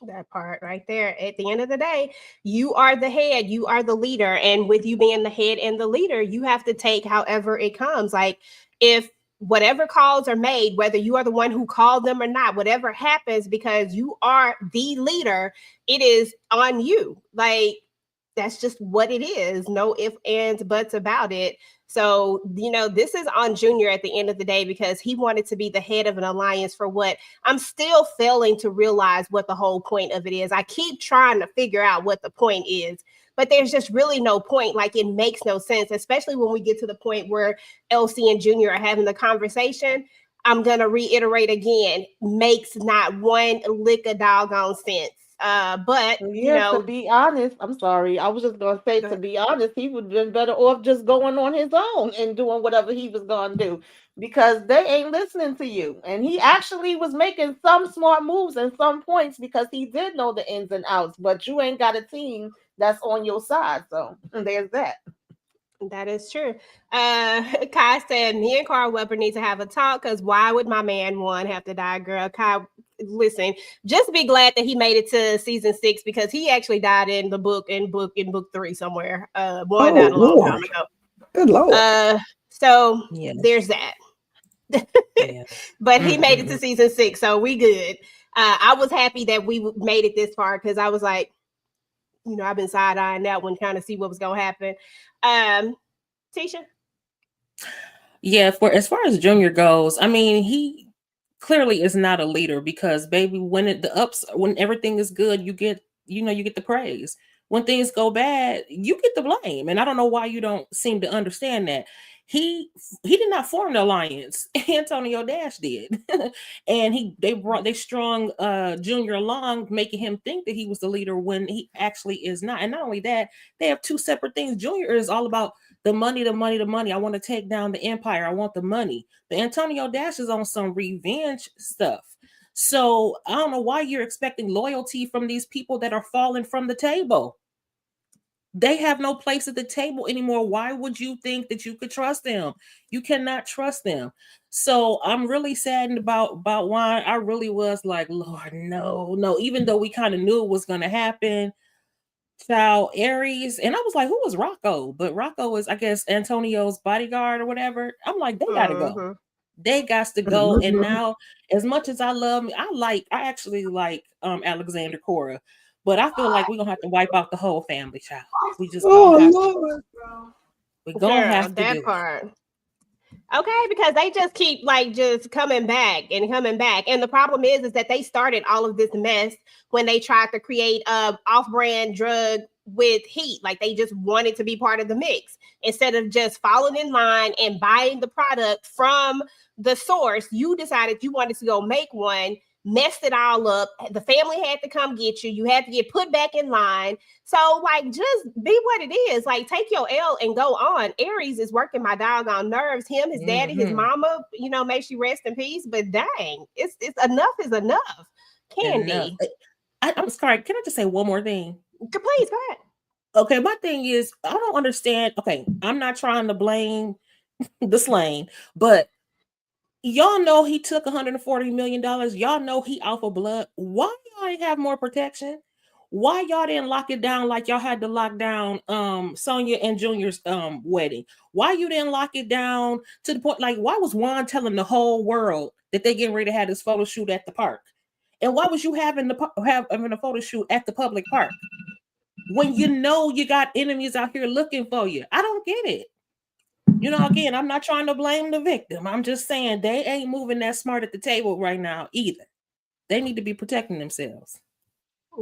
That part right there. At the end of the day, you are the head, you are the leader. And with you being the head and the leader, you have to take however it comes. Like, if whatever calls are made, whether you are the one who called them or not, whatever happens, because you are the leader, it is on you. Like, that's just what it is. No ifs, ands, buts about it. So, this is on Junior at the end of the day because he wanted to be the head of an alliance for what I'm still failing to realize what the whole point of it is. I keep trying to figure out what the point is, but there's just really no point. Like, it makes no sense, especially when we get to the point where LC and Junior are having the conversation. I'm going to reiterate again, makes not one lick of doggone sense. But to be honest, I'm sorry. I was just gonna say, to be honest, he would have been better off just going on his own and doing whatever he was gonna do, because they ain't listening to you. And he actually was making some smart moves and some points because he did know the ins and outs, but you ain't got a team that's on your side. So there's that. That is true. Kai said, me and Carl Weber need to have a talk because why would my man Juan have to die, girl? Kai, listen, just be glad that he made it to season 6 because he actually died in book 3 somewhere. One died a long time ago. Good Lord. So there's that. But he made it to season 6, so we good. I was happy that we made it this far because I was like, I've been side-eyeing that one, kind of see what was going to happen. Tisha? Yeah, as far as Junior goes, I mean, he clearly is not a leader because, baby, when everything is good, you get the praise. When things go bad, you get the blame. And I don't know why you don't seem to understand that. He did not form the alliance. Antonio Dash did. And they strung Junior along, making him think that he was the leader when he actually is not. And not only that, they have two separate things. Junior is all about The money, the money, the money. I want to take down the empire. I want the money. But Antonio Dash is on some revenge stuff. So I don't know why you're expecting loyalty from these people that are falling from the table. They have no place at the table anymore. Why would you think that you could trust them? You cannot trust them. So I'm really saddened about why. I really was like, Lord, no. Even though we kind of knew it was going to happen. Child, Aries, and I was like, who was Rocco? But Rocco is, I guess, Antonio's bodyguard or whatever. I'm like, they gotta go. They got to go. And now, as much as I love me, I actually like Alexander Cora, but I feel like we're gonna have to wipe out the whole family, child. We just gonna have to. We're gonna have to that do part. Okay, because they just keep like just coming back. And the problem is that they started all of this mess when they tried to create a off-brand drug with heat. Like they just wanted to be part of the mix instead of just falling in line and buying the product from the source. You decided you wanted to go make one, messed it all up. The family had to come get you. You had to get put back in line. So like, just be what it is. Like, take your L and go on. Aries is working my doggone nerves. Him, his daddy, his mama, may she rest in peace. But dang, it's enough is enough. Candy. I'm sorry. Can I just say one more thing? Please, go ahead. Okay, my thing is, I don't understand. Okay, I'm not trying to blame the slain, but y'all know he took $140 million. Y'all know he out for blood. Why y'all ain't have more protection? Why y'all didn't lock it down like y'all had to lock down Sonya and Junior's wedding? Why you didn't lock it down to the point, like, why was Juan telling the whole world that they getting ready to have this photo shoot at the park? And why was you having a photo shoot at the public park when you know you got enemies out here looking for you? I don't get it. Again, I'm not trying to blame the victim. I'm just saying they ain't moving that smart at the table right now either. They need to be protecting themselves.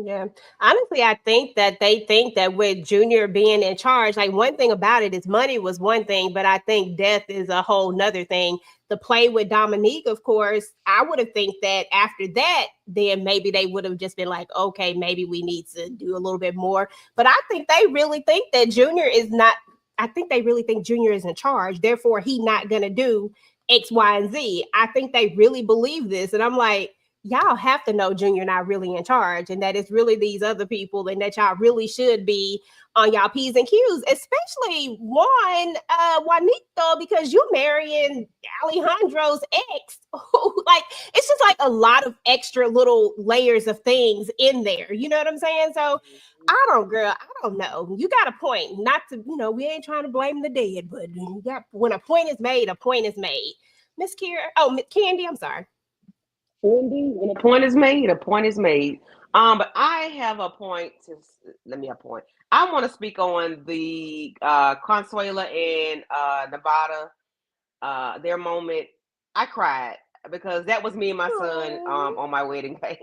Yeah. Honestly, I think that they think that with Junior being in charge, like one thing about it is money was one thing, but I think death is a whole nother thing. The play with Dominique, of course, I would have think that after that, then maybe they would have just been like, okay, maybe we need to do a little bit more. But I think they really think that Junior is not, I think they really think Junior is in charge. Therefore, he not going to do X, Y, and Z. I think they really believe this. And I'm like, y'all have to know Junior not really in charge and that it's really these other people and that y'all really should be on y'all P's and Q's, especially Juanito, because you marrying Alejandro's ex. Like, it's just like a lot of extra little layers of things in there. You know what I'm saying? So I don't know. You got a point. Not to, we ain't trying to blame the dead, but when a point is made, a point is made. Miss Candy, I'm sorry. When a point is made, a point is made. But I have a point I want to speak on the Consuela and Nevada, their moment. I cried because that was me and my son on my wedding day.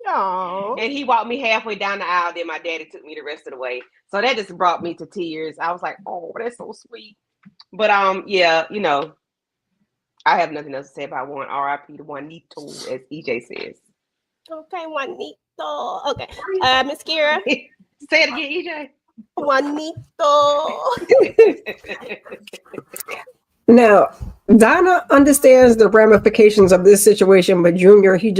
Aww. And he walked me halfway down the aisle. Then my daddy took me the rest of the way. So that just brought me to tears. I was like, oh, that's so sweet. But yeah, I have nothing else to say about one. R.I.P. to Juanito, as EJ says. Okay, Juanito. Okay, Miss Kira. Say it again, EJ. Juanito. Now, Donna understands the ramifications of this situation, but Junior, he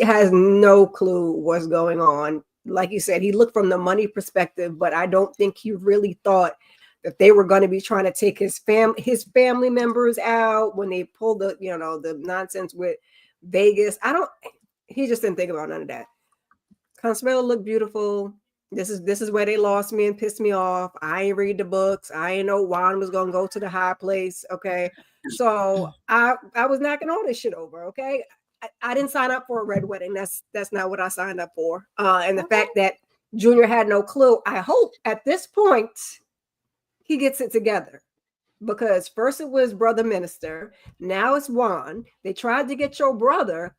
has no clue what's going on. Like you said, he looked from the money perspective, but I don't think he really thought that they were going to be trying to take his family members out when they pulled the nonsense with Vegas. He just didn't think about none of that. Consuelo looked beautiful. This is where they lost me and pissed me off. I ain't read the books. I ain't know Juan was gonna go to the high place. Okay. So I was knocking all this shit over. Okay. I didn't sign up for a red wedding. That's not what I signed up for. And the fact that Junior had no clue, I hope at this point he gets it together, because first it was Brother Minister, now it's Juan. They tried to get your brother.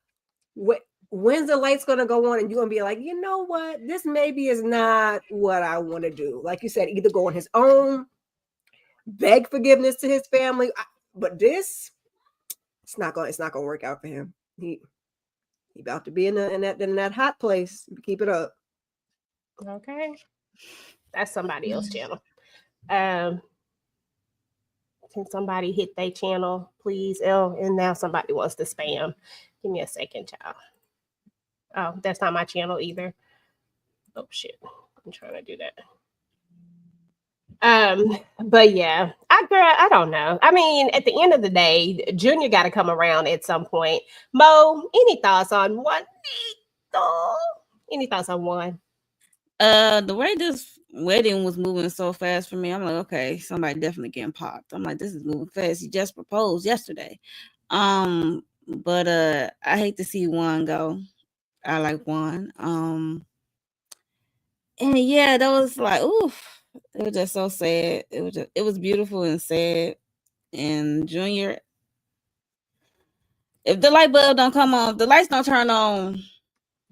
When's the lights going to go on and you're going to be like, you know what, this maybe is not what I want to do. Like you said, either go on his own, beg forgiveness to his family, but it's not going to work out for him. He about to be in that hot place. Keep it up. Okay, that's somebody else's channel. Can somebody hit their channel, please? Oh, and now somebody wants to spam. Give me a second, child. Oh, that's not my channel either. Oh shit, I'm trying to do that. But yeah, I don't know. I mean, at the end of the day, Junior got to come around at some point. Mo, any thoughts on one? Any thoughts on one? The way this wedding was moving so fast for me, I'm like, okay, somebody definitely getting popped. I'm like, this is moving fast. He just proposed yesterday. But I hate to see one go. I like one. And yeah, that was like, oof. It was just so sad. It was beautiful and sad. And Junior, if the light bulb don't come on, the lights don't turn on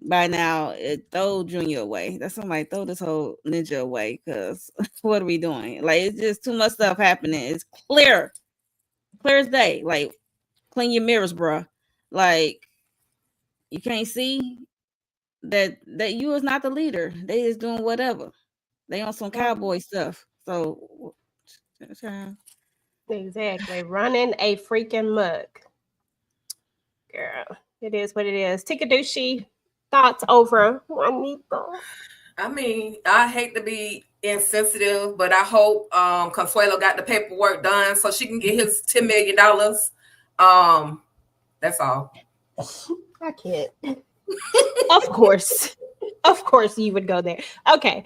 by now, throw Junior away. That's somebody throw this whole ninja away, because what are we doing? Like, it's just too much stuff happening. It's clear as day. Like, clean your mirrors, bro. Like, you can't see that you is not the leader. They is doing whatever. They on some cowboy stuff. So exactly, running a freaking muck, girl. It is what it is. Tikadushi, thoughts over Juanito? I mean, I hate to be insensitive, but I hope Consuelo got the paperwork done so she can get his $10 million. That's all. I can't. Of course you would go there. Okay.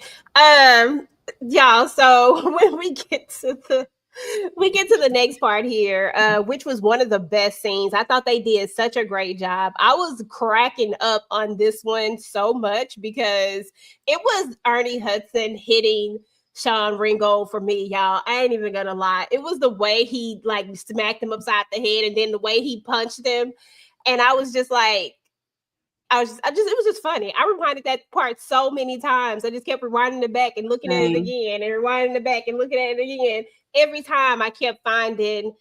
Y'all, so when we get to the next part here, which was one of the best scenes. I thought they did such a great job. I was cracking up on this one so much because it was Ernie Hudson hitting Sean Ringgold for me, y'all. I ain't even gonna lie. It was the way he like smacked him upside the head and then the way he punched him. And I was just like, it was just funny. I rewinded that part so many times. I just kept rewinding it back and looking at it again and rewinding it back and looking at it again. Every time I kept finding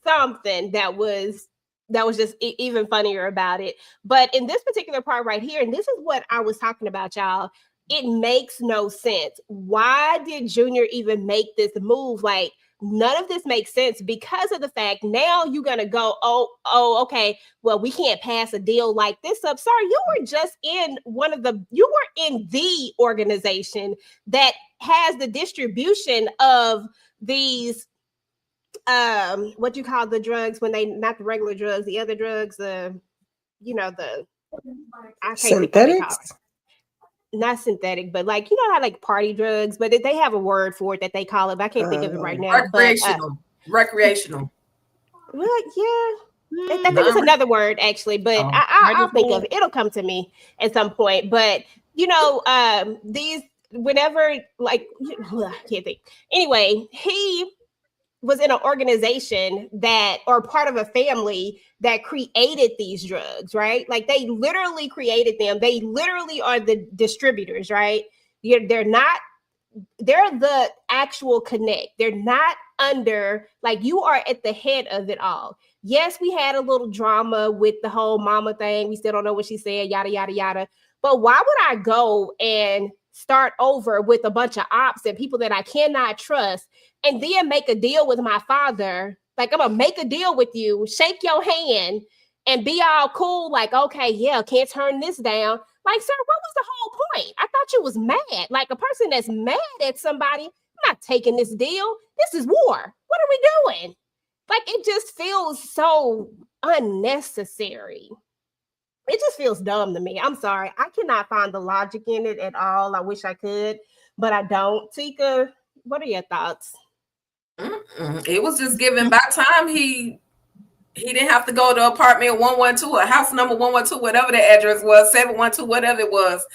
something that was just even funnier about it. But in this particular part right here, and this is what I was talking about, y'all, it makes no sense. Why did Junior even make this move? Like, none of this makes sense because of the fact now you're going to go, oh, okay, well, we can't pass a deal like this up. Sir, you were just in the organization that has the distribution of these, what you call the drugs when they, not the regular drugs, the other drugs, synthetics? Not synthetic, but like, you know how like party drugs, but they have a word for it that they call it. I can't think of it right now. Recreational. Well, yeah. I think it's another word actually, but I'll think of it. It'll come to me at some point. But these whenever like I can't think. Anyway, he was in an organization or part of a family that created these drugs, right? Like they literally created them. They literally are the distributors, right? They're the actual connect. They're not under, like you are at the head of it all. Yes, we had a little drama with the whole mama thing. We still don't know what she said, yada, yada, yada. But why would I go and start over with a bunch of ops and people that I cannot trust and then make a deal with my father? Like, I'm gonna make a deal with you, shake your hand and be all cool. Like, okay, yeah, can't turn this down. Like, sir, what was the whole point? I thought you was mad. Like a person that's mad at somebody, I'm not taking this deal. This is war. What are we doing? Like, it just feels so unnecessary. It just feels dumb to me. I'm sorry. I cannot find the logic in it at all. I wish I could, but I don't. Tika, what are your thoughts? It was just given by time he didn't have to go to apartment 112 or house number 112, whatever the address was, 712, whatever it was.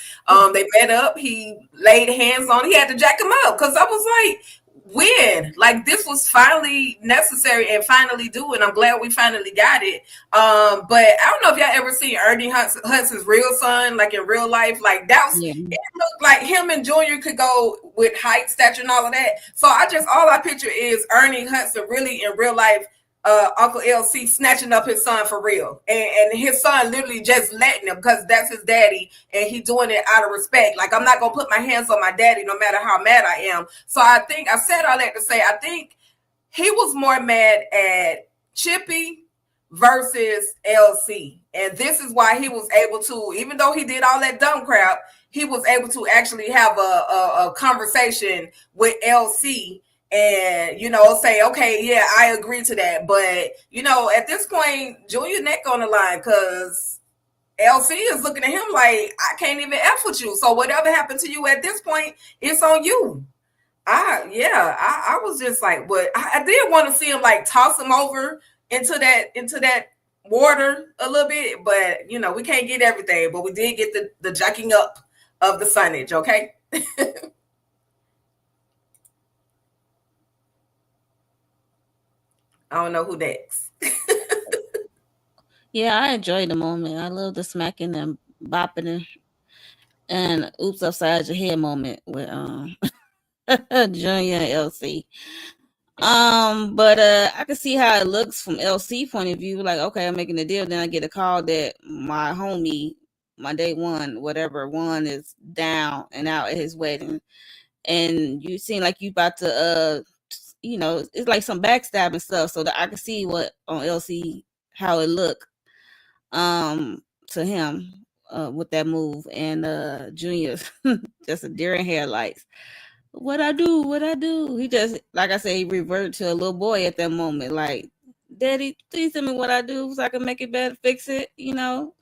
They met up. He laid hands on. He had to jack him up because I was like, when? Like, this was finally necessary and finally due, and I'm glad we finally got it. But I don't know if y'all ever seen Ernie Hudson's real son, like in real life. Like, that was, it looked like him and Junior could go with height, stature, and all of that. So all I picture is Ernie Hudson really in real life Uncle LC snatching up his son for real, and his son literally just letting him because that's his daddy, and he doing it out of respect. Like, I'm not gonna put my hands on my daddy no matter how mad I am. So I think I said all that to say I think he was more mad at Chippy versus LC, and this is why he was able to, even though he did all that dumb crap, he was able to actually have a conversation with LC. And, you know, say, okay, yeah, I agree to that. But, you know, at this point, Junior neck on the line because LC is looking at him like, I can't even F with you. So whatever happened to you at this point, it's on you. I was just like, but I did want to see him like toss him over into that water a little bit. But, you know, we can't get everything. But we did get the jacking up of the Sunnage, okay? I don't know who next. Yeah, I enjoyed the moment. I love the smacking and bopping and oops upside your head moment with Junior and LC. But I can see how it looks from LC point of view. Like, okay, I'm making a deal. Then I get a call that my homie, my day one, whatever one, is down and out at his wedding, and you seem like you about to you know, it's like some backstabbing stuff. So that I can see what on LC how it looked to him with that move, and Junior just a deer in headlights. What I do? He just, like I said, he reverted to a little boy at that moment. Like, Daddy, please tell me what I do so I can make it better, fix it, you know?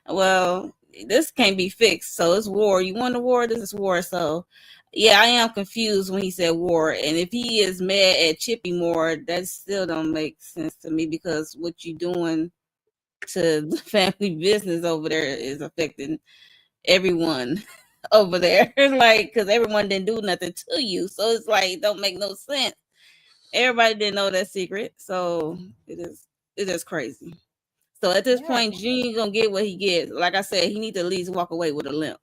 Well, this can't be fixed. So it's war. You want a war? This is war. So yeah, I am confused when he said war. And if he is mad at Chippy more, that still don't make sense to me because what you doing to the family business over there is affecting everyone over there. Like, because everyone didn't do nothing to you. So it's like, it don't make no sense. Everybody didn't know that secret. So it is crazy. So at this point, Junior gonna get what he gets. Like I said, he need to at least walk away with a limp.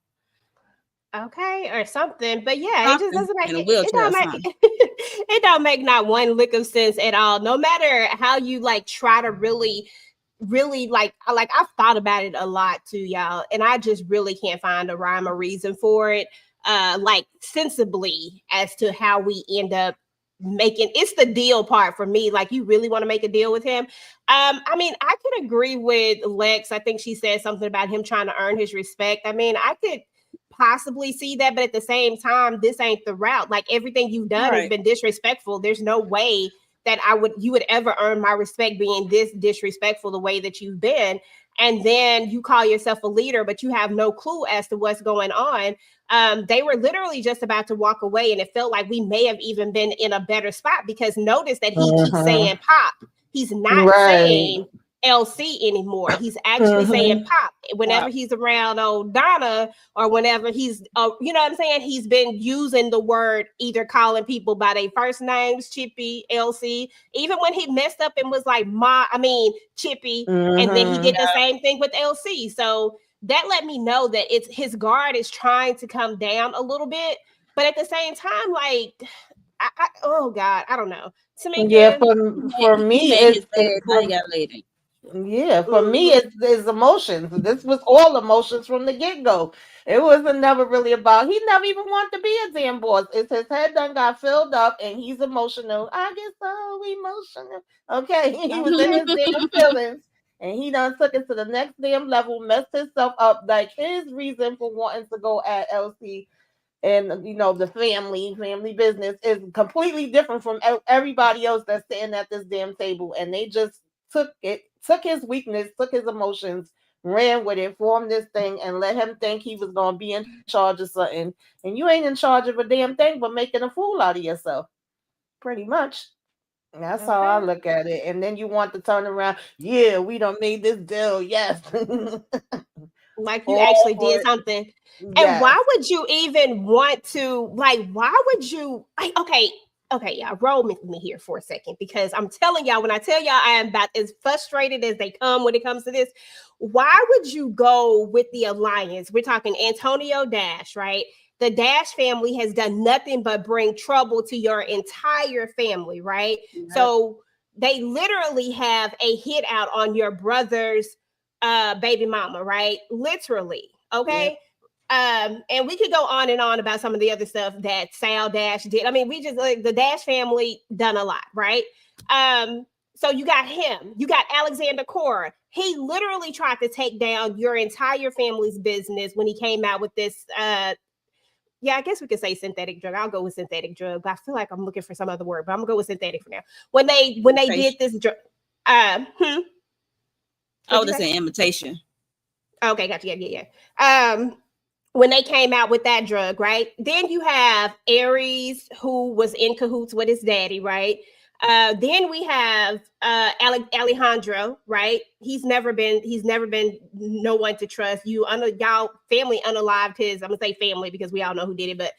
Okay, or something. But yeah, it just doesn't make in a wheelchair. It don't make not one lick of sense at all. No matter how you like try to really like I've thought about it a lot too, y'all, and I just really can't find a rhyme or reason for it, like sensibly as to how we end up making it's the deal part for me. Like, you really want to make a deal with him? I mean, I could agree with Lex. I think she said something about him trying to earn his respect. I mean, I could possibly see that, but at the same time, this ain't the route. Like, everything you've done has been disrespectful. There's no way that you would ever earn my respect being this disrespectful the way that you've been. And then you call yourself a leader, but you have no clue as to what's going on. They were literally just about to walk away, and it felt like we may have even been in a better spot because notice that he keeps saying Pop. He's not saying LC anymore. He's actually saying Pop whenever he's around old Donna, or whenever he's you know what I'm saying, he's been using the word, either calling people by their first names, Chippy, LC, even when he messed up and was like Chippy, and then he did the same thing with LC. So that let me know that it's his guard is trying to come down a little bit, but at the same time, like oh God, I don't know. Yeah, for me, it's emotions. This was all emotions from the get-go. It wasn't never really about, he never even wanted to be a damn boss. It's his head done got filled up and he's emotional. I get so emotional. Okay, he was in his damn feelings and he done took it to the next damn level, messed himself up. Like, his reason for wanting to go at LC and, you know, the family business is completely different from everybody else that's sitting at this damn table. And they just took his weakness, took his emotions, ran with it, formed this thing, and let him think he was going to be in charge of something. And you ain't in charge of a damn thing but making a fool out of yourself. Pretty much. That's how I look at it. And then you want to turn around. Yeah, we done made this deal. Yes. Like, you actually did something. Yes. And why would you even want to, like, why would you, like, okay, y'all, roll with me here for a second, because I'm telling y'all, when I tell y'all I am about as frustrated as they come when it comes to this, why would you go with the alliance? We're talking Antonio Dash, right? The Dash family has done nothing but bring trouble to your entire family, right? So they literally have a hit out on your brother's baby mama, right? Literally. Okay. And we could go on and on about some of the other stuff that Sal Dash did. I mean, we just like the Dash family done a lot, right? So you got him, you got Alexander Cora. He literally tried to take down your entire family's business when he came out with this. Yeah, I guess we could say synthetic drug. I'll go with synthetic drug, but I feel like I'm looking for some other word, but I'm gonna go with synthetic for now. When they did this drug, Oh, that's an imitation. Okay, gotcha. Yeah. When they came out with that drug, right? Then you have Aries, who was in cahoots with his daddy, right? Then we have Alejandro, right? He's never been no one to trust. Y'all family unalived his. I'm gonna say family because we all know who did it, but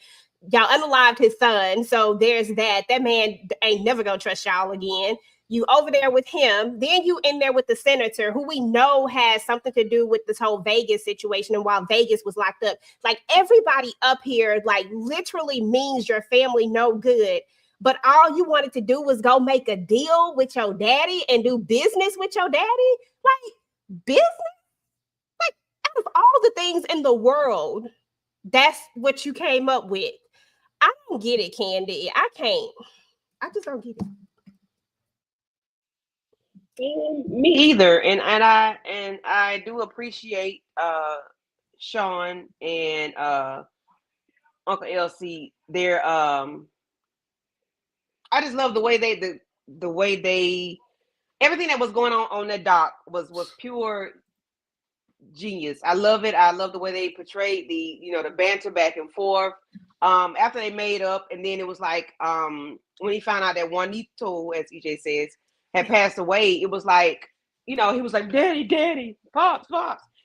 y'all unalived his son. So there's that. That man ain't never gonna trust y'all again. You over there with him, then you in there with the senator, who we know has something to do with this whole Vegas situation. And while Vegas was locked up, like everybody up here, like literally means your family no good. But all you wanted to do was go make a deal with your daddy and do business with your daddy. Like business? Like out of all the things in the world, that's what you came up with. I don't get it, Candy. I can't. I just don't get it. Me either, and I do appreciate Sean and Uncle LC. They're I just love the way they everything that was going on that dock was pure genius. I love it. I love the way they portrayed the banter back and forth. After they made up, and then it was like when he found out that Juanito, as EJ says, had passed away, it was like, he was like, Daddy, Pops.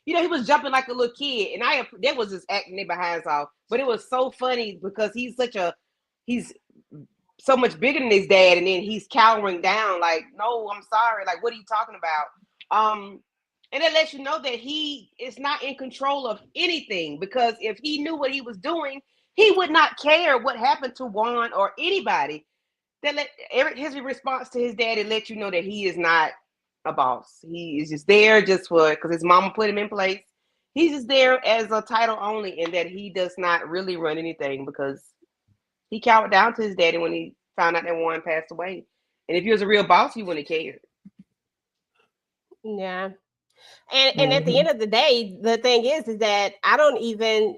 He was jumping like a little kid. And that was just acting their behinds off. But it was so funny because he's so much bigger than his dad. And then he's cowering down like, no, I'm sorry. Like, what are you talking about? And it lets you know that he is not in control of anything, because if he knew what he was doing, he would not care what happened to Juan or anybody. His response to his daddy let you know that he is not a boss. He is just there because his mama put him in place. He's just there as a title only, and that he does not really run anything because he cowered down to his daddy when he found out that Juan passed away. And if he was a real boss, he wouldn't have cared. Yeah. And at the end of the day, the thing is that I don't even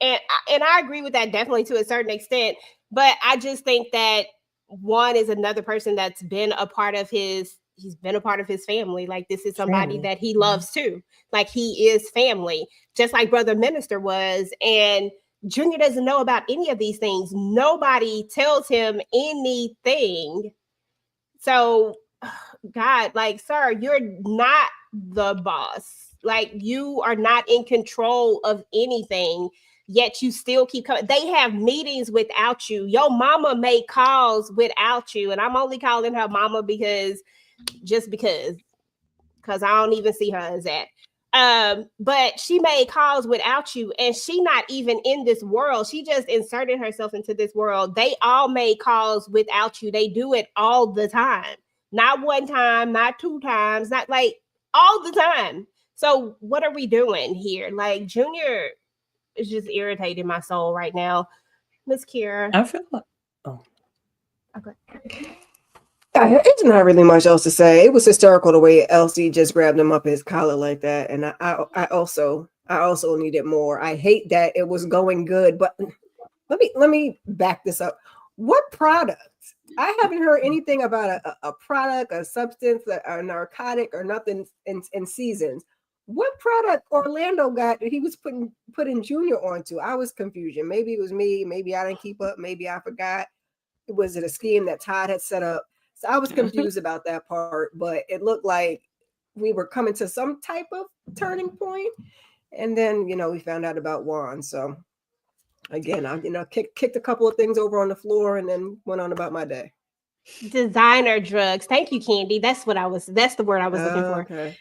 and I agree with that definitely to a certain extent. But I just think that Juan is another person that's been a part of he's been a part of his family. Like, this is somebody that he loves too. Like, he is family, just like Brother Minister was. And Junior doesn't know about any of these things. Nobody tells him anything. So, God, like, sir, you're not the boss. Like, you are not in control of anything. Yet you still keep coming. They have meetings without you. Your mama made calls without you. And I'm only calling her mama because I don't even see her as that. But she made calls without you, and she not even in this world. She just inserted herself into this world. They all made calls without you. They do it all the time. Not one time, not two times, not like all the time. So what are we doing here? Like, Junior is just irritating my soul right now. Miss Kira. I feel like, okay. It's not really much else to say. It was hysterical the way Elsie just grabbed him up his collar like that, and I also needed more. I hate that it was going good, but let me back this up. What product? I haven't heard anything about a product, a substance, a narcotic, or nothing in seasons. What product Orlando got that he was putting Junior onto? I was confused. Maybe it was me. Maybe I didn't keep up. Maybe I forgot. Was it a scheme that Todd had set up? So I was confused about that part, but it looked like we were coming to some type of turning point. And then, we found out about Juan. So again, I, kicked a couple of things over on the floor and then went on about my day. Designer drugs. Thank you, Candy. That's the word I was looking for. Okay.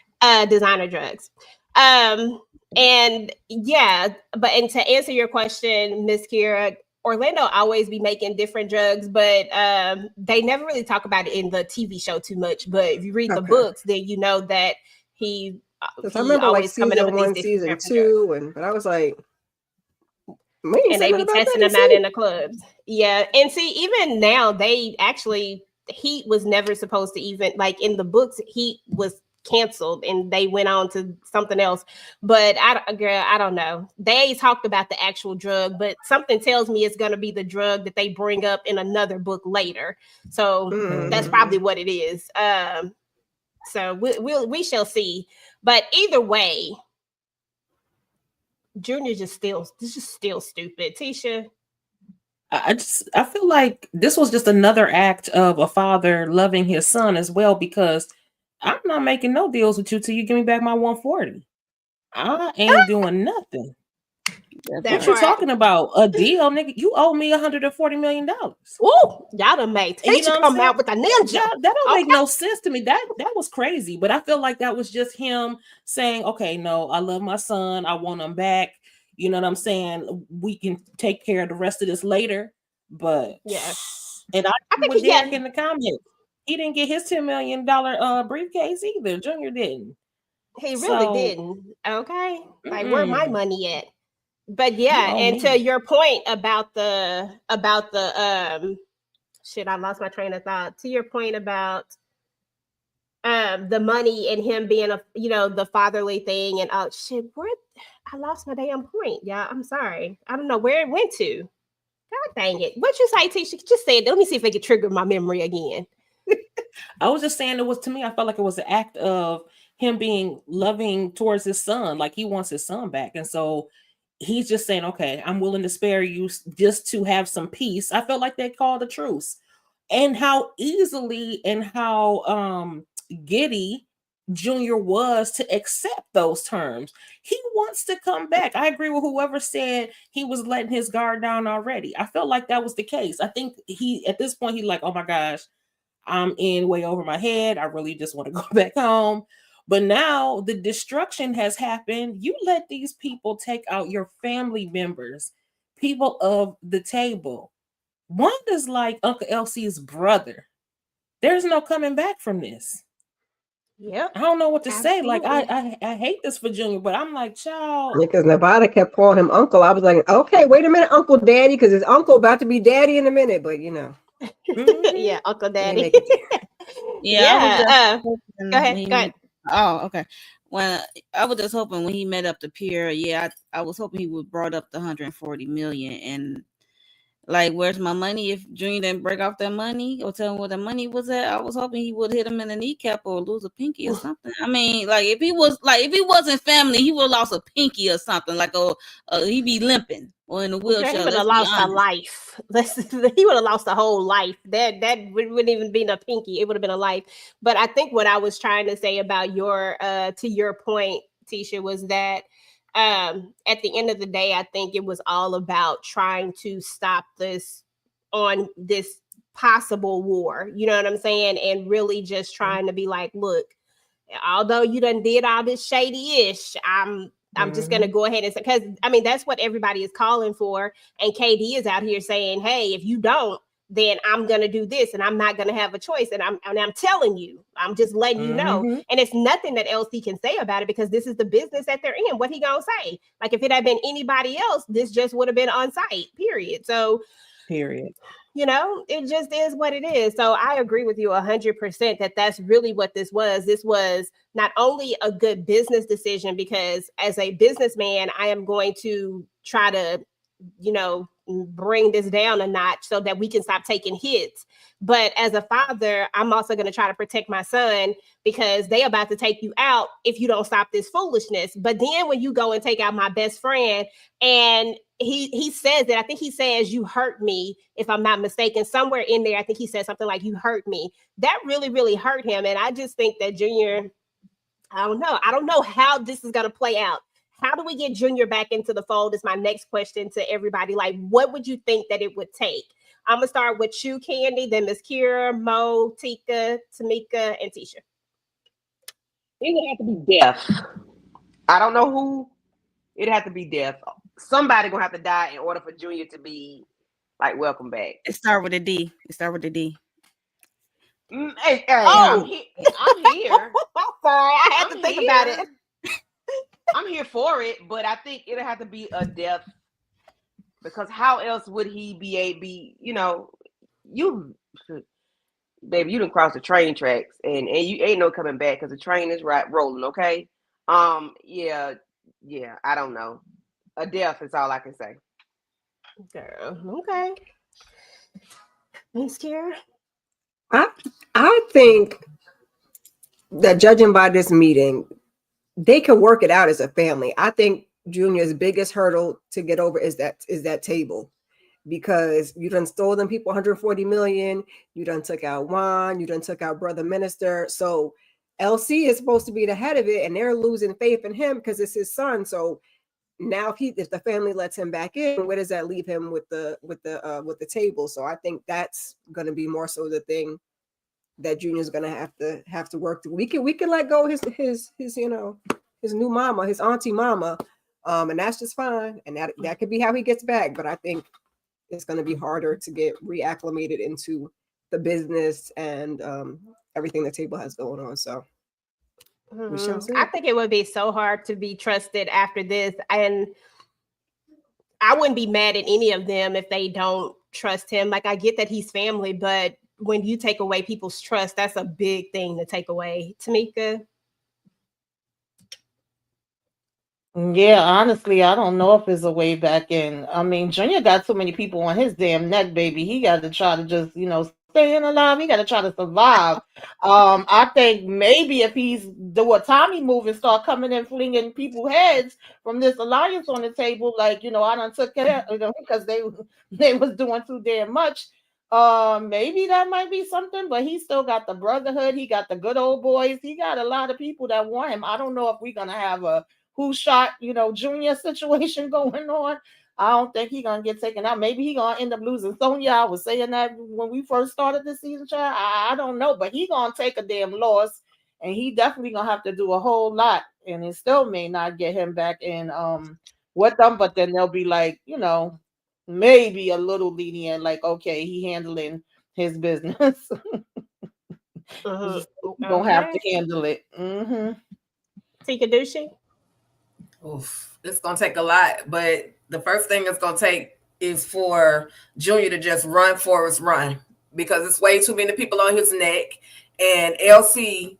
Designer drugs. And yeah, and to answer your question, Miss Kira, Orlando always be making different drugs, but they never really talk about it in the TV show too much. But if you read the books, then you know that he I remember always like coming up season with 1, these season different 2, but I was like, and they be testing them out in the clubs. Yeah, and see, even now they actually Heat was never supposed to even like in the books. Heat was canceled and they went on to something else. But I don't know. They talked about the actual drug, but something tells me it's going to be the drug that they bring up in another book later. So that's probably what it is. So we shall see. But either way, Junior just still stupid. Tisha. I feel like this was just another act of a father loving his son as well, because I'm not making no deals with you till you give me back my 140. I ain't doing nothing. What you talking about? A deal, nigga? You owe me $140 million. Ooh, y'all done made Tisha come out with a ninja. That don't make no sense to me. That was crazy. But I feel like that was just him saying, okay, no, I love my son. I want him back. You know what I'm saying? We can take care of the rest of this later. But yeah. And I think with Derek in the comments, he didn't get his $10 million briefcase either. Junior didn't. He really didn't. Okay. Like where my money at? But yeah, and to your point about the shit, I lost my train of thought. To your point about the money and him being the fatherly thing and shit, where I lost my damn point. Yeah, I'm sorry. I don't know where it went to. God dang it. What you say, Tisha? Just say it. Let me see if it can trigger my memory again. I was just saying to me, I felt like it was an act of him being loving towards his son. Like he wants his son back. And so he's just saying, okay, I'm willing to spare you just to have some peace. I felt like they called a truce. And how easily and how giddy Junior was to accept those terms. He wants to come back. I agree with whoever said he was letting his guard down already. I felt like that was the case. I think at this point, he's like, oh my gosh, I'm in way over my head. I really just want to go back home. But now the destruction has happened. You let these people take out your family members, people of the table. Wanda's like Uncle LC's brother. There's no coming back from this. Yeah, I don't know what to say. Like I hate this for Junior, but I'm like, child. Because Nevada kept calling him uncle. I was like, okay, wait a minute, Uncle Daddy, because his uncle about to be daddy in a minute. But yeah, Uncle Daddy. Yeah. Go ahead. Oh, okay. When I was just hoping when he met up the peer, I was hoping he would brought up the 140 million and like, where's my money? If Junior didn't break off that money or tell him where the money was at, I was hoping he would hit him in the kneecap or lose a pinky or something. I mean, like if he wasn't family, he would have lost a pinky or something. Like he'd be limping or in a wheelchair. He would have lost a life. He would have lost a whole life. That wouldn't even be a pinky. It would have been a life. But I think what I was trying to say about your to your point, Tisha, was that at the end of the day, I think it was all about trying to stop this possible war. You know what I'm saying? And really just trying to be like, look, although you done did all this shady-ish, I'm just going to go ahead and say, because I mean, that's what everybody is calling for. And KD is out here saying, hey, if you don't, then I'm going to do this and I'm not going to have a choice. And I'm telling you, I'm just letting you know. And it's nothing that LC can say about it because this is the business that they're in. What he going to say? Like if it had been anybody else, this just would have been on site, period. So, you know, it just is what it is. So I agree with you 100% that that's really what this was. This was not only a good business decision, because as a businessman, I am going to try to, you know, bring this down a notch so that we can stop taking hits. But as a father, I'm also going to try to protect my son because they about to take you out if you don't stop this foolishness. But then when you go and take out my best friend and he says that, I think he says, you hurt me, if I'm not mistaken, somewhere in there, I think he said something like, you hurt me. That really, really hurt him. And I just think that Junior, I don't know how this is going to play out. How do we get Junior back into the fold is my next question to everybody. Like, what would you think that it would take? I'm going to start with you, Candy, then Miss Kira, Mo, Tika, Tamika, and Tisha. It would have to be death. I don't know who. It'd have to be death. Somebody going to have to die in order for Junior to be like welcome back. It start with a D. It start with a D. Hey, Oh. I'm here. Sorry, I had to think about it. I'm here for it, but I think it'll have to be a death, because how else would he be? You, baby, you done crossed the train tracks, and you ain't no coming back because the train is rolling. Okay, yeah, I don't know. A death is all I can say. Girl, okay. Miss Kira? I think that judging by this meeting, they can work it out as a family. I think Junior's biggest hurdle to get over is that table, because you done stole them people 140 million. You done took out Juan. You done took out Brother Minister. So LC is supposed to be the head of it, and they're losing faith in him because it's his son. So now if the family lets him back in, where does that leave him with the table? So I think that's going to be more so the thing that Junior's going to have to work through. We can let go his his new mama, his auntie mama, and that's just fine. And that could be how he gets back. But I think it's going to be harder to get reacclimated into the business and everything the table has going on. So we shall see. I think it would be so hard to be trusted after this, and I wouldn't be mad at any of them if they don't trust him. Like, I get that he's family, but when you take away people's trust, that's a big thing to take away. Tamika? Yeah, honestly, I don't know if there's a way back in. I mean, Junior got so many people on his damn neck, baby. He got to try to just, staying alive. He got to try to survive. I think maybe if he's do a Tommy move and start coming and flinging people's heads from this alliance on the table, like, I done took care of them because they was doing too damn much. Maybe that might be something, but he still got the brotherhood. He got the good old boys. He got a lot of people that want him. I don't know if we're gonna have a who shot, Junior situation going on. I don't think he's gonna get taken out. Maybe he's gonna end up losing Sonya. I was saying that when we first started this season, child. I don't know, but he's gonna take a damn loss, and he definitely gonna have to do a whole lot, and it still may not get him back in with them, but then they'll be like, maybe a little lenient, like, okay, he handling his business. Don't have to handle it. Tika Dushi? Oof, it's gonna take a lot, but the first thing it's gonna take is for Junior to just run, Forrest, run, because it's way too many people on his neck, and LC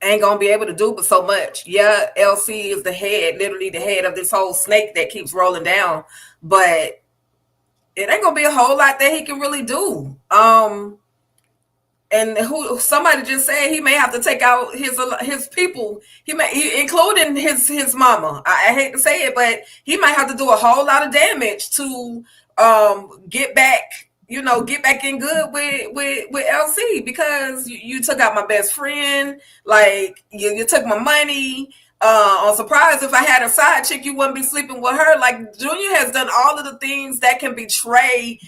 ain't gonna be able to do but so much. Yeah, LC is the head, literally the head of this whole snake that keeps rolling down, but it ain't gonna be a whole lot that he can really do. And somebody just said he may have to take out his people. Including his mama. I hate to say it, but he might have to do a whole lot of damage to get back in good with LC, because you took out my best friend. Like you took my money. I'm surprised if I had a side chick, you wouldn't be sleeping with her. Like, Junior has done all of the things that can betray,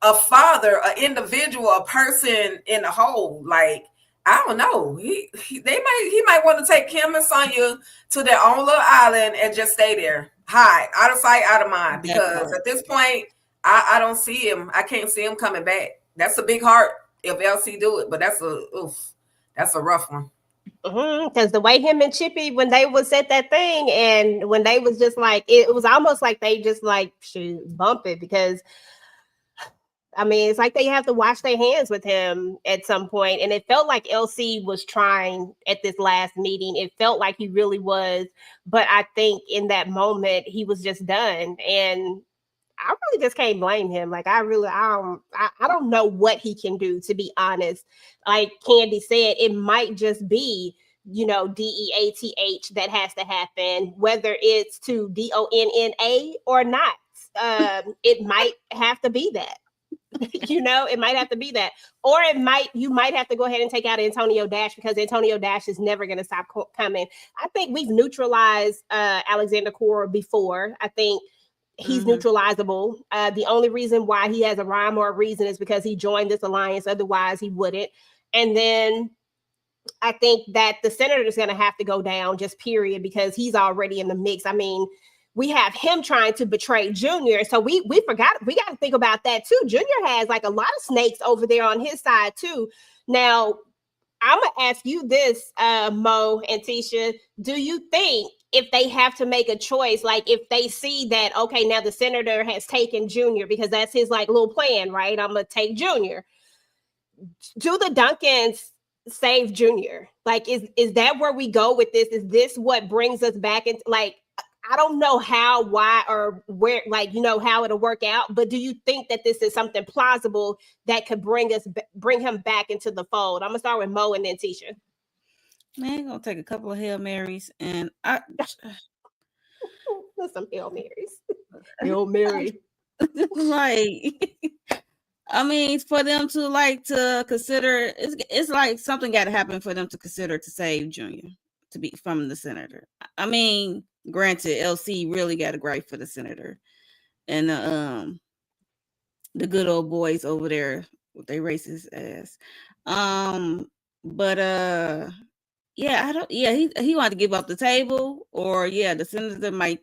a father, an individual, a person in a whole. Like, I don't know. He might want to take him and Sonya to their own little island and just stay there, hide, out of sight, out of mind. Because at this point, I don't see him. I can't see him coming back. That's a big heart if LC do it, but that's a rough one. Because the way him and Chippy, when they was at that thing, and when they was just like, it was almost like they just like should bump it, because I mean, it's like they have to wash their hands with him at some point. And it felt like LC was trying at this last meeting. It felt like he really was. But I think in that moment, he was just done. And I really just can't blame him. Like, I don't know what he can do, to be honest. Like Candy said, it might just be, DEATH that has to happen, whether it's to DONNA or not. It might have to be that. It might have to be that, or you might have to go ahead and take out Antonio Dash, because Antonio Dash is never going to stop coming. I think we've neutralized Alexander Cora before. I think he's neutralizable. The only reason why he has a rhyme or a reason is because he joined this alliance. Otherwise, he wouldn't. And then I think that the senator is going to have to go down, just period, because he's already in the mix. I mean, we have him trying to betray Junior. So we got to think about that too. Junior has like a lot of snakes over there on his side too. Now, I'm going to ask you this, Mo and Tisha. Do you think if they have to make a choice, like if they see that, okay, now the senator has taken Junior because that's his like little plan, right? I'm going to take Junior. Do the Duncans save Junior? Like, is that where we go with this? Is this what brings us back into, like, I don't know how, why, or where, like, you know, how it'll work out, but do you think that this is something plausible that could bring him back into the fold? I'm gonna start with Mo and then Tisha. Man, gonna take a couple of Hail Marys and some Hail Marys. Hail Mary. Like, I mean, for them to consider, it's like something got to happen for them to consider to save Junior to be from the senator. I mean, granted, LC really got a gripe for the senator and the good old boys over there with their racist ass. But he wanted to give up the table, or the senator might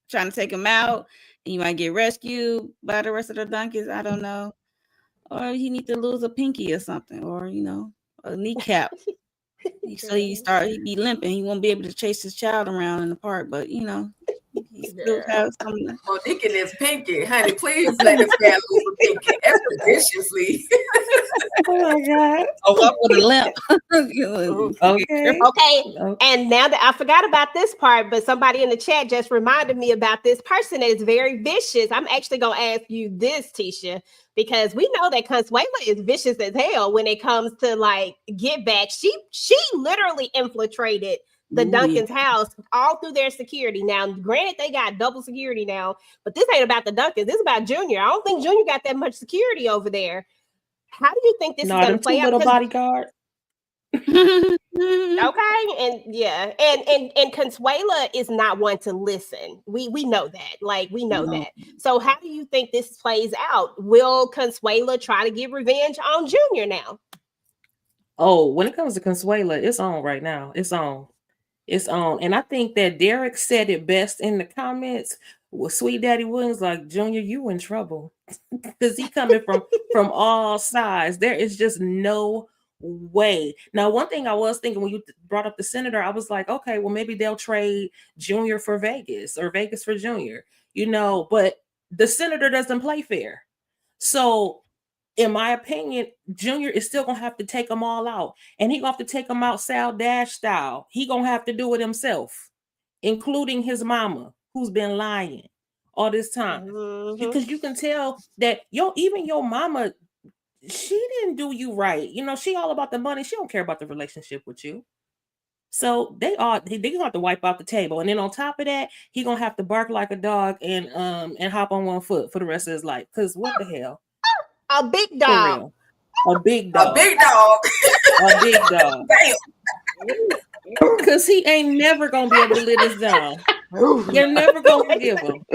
trying to take him out. He might get rescued by the rest of the Duncans. I don't know. Or he need to lose a pinky or something, or a kneecap. So he'd be limping. He won't be able to chase his child around in the park, but he still have something. Monique and his pinky, honey, please let this man lose a pinky expeditiously. Oh my God! Walk with a limp. Okay. And now that I forgot about this part, but somebody in the chat just reminded me about this person that is very vicious. I'm actually gonna ask you this, Tisha, because we know that Consuela is vicious as hell when it comes to like get back. She literally infiltrated the Duncan's house all through their security. Now, granted, they got double security now, but this ain't about the Duncans. This is about Junior. I don't think Junior got that much security over there. How do you think this is going to play out? Little bodyguard. Okay, and Consuela is not one to listen. We know that. Like, we know that. So how do you think this plays out? Will Consuela try to get revenge on Junior now? Oh, when it comes to Consuela, it's on right now. It's on. And I think that Derek said it best in the comments with Sweet Daddy Williams, like, Junior, you in trouble. Because he coming from all sides. There is just no way. Now, one thing I was thinking when you brought up the senator, I was like, okay, well, maybe they'll trade Junior for Vegas or Vegas for Junior, but the senator doesn't play fair. So in my opinion, Junior is still gonna have to take them all out, and he gonna have to take them out Sal Dash style. He gonna have to do it himself, including his mama, who's been lying all this time. Because you can tell that even your mama, she didn't do you right. She all about the money. She don't care about the relationship with you. So they gonna have to wipe out the table, and then on top of that, he gonna have to bark like a dog and hop on one foot for the rest of his life. Because what the hell? A big dog. A big dog. A big dog. A big dog. Damn. Because he ain't never gonna be able to live this down. You're never gonna forgive him.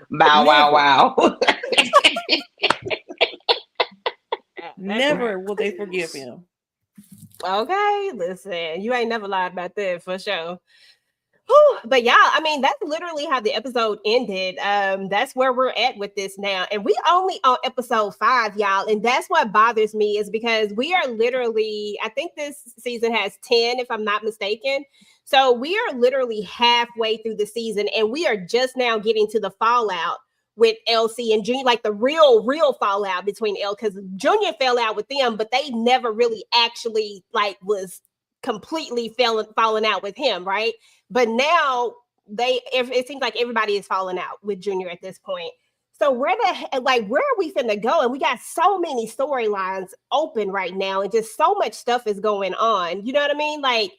Wow. Never will they forgive him. Okay, listen, you ain't never lied about that for sure. Whew, but y'all, I mean, that's literally how the episode ended. That's where we're at with this now. And we only on episode 5, y'all. And that's what bothers me, is because we are literally, I think this season has 10, if I'm not mistaken. So we are literally halfway through the season, and we are just now getting to the fallout with LC and Junior, like the real fallout between because Junior fell out with them, but they never really actually like was completely falling out with him, right? But now it seems like everybody is falling out with Junior at this point. So where are we finna go? And we got so many storylines open right now, and just so much stuff is going on. You know what I mean? Like,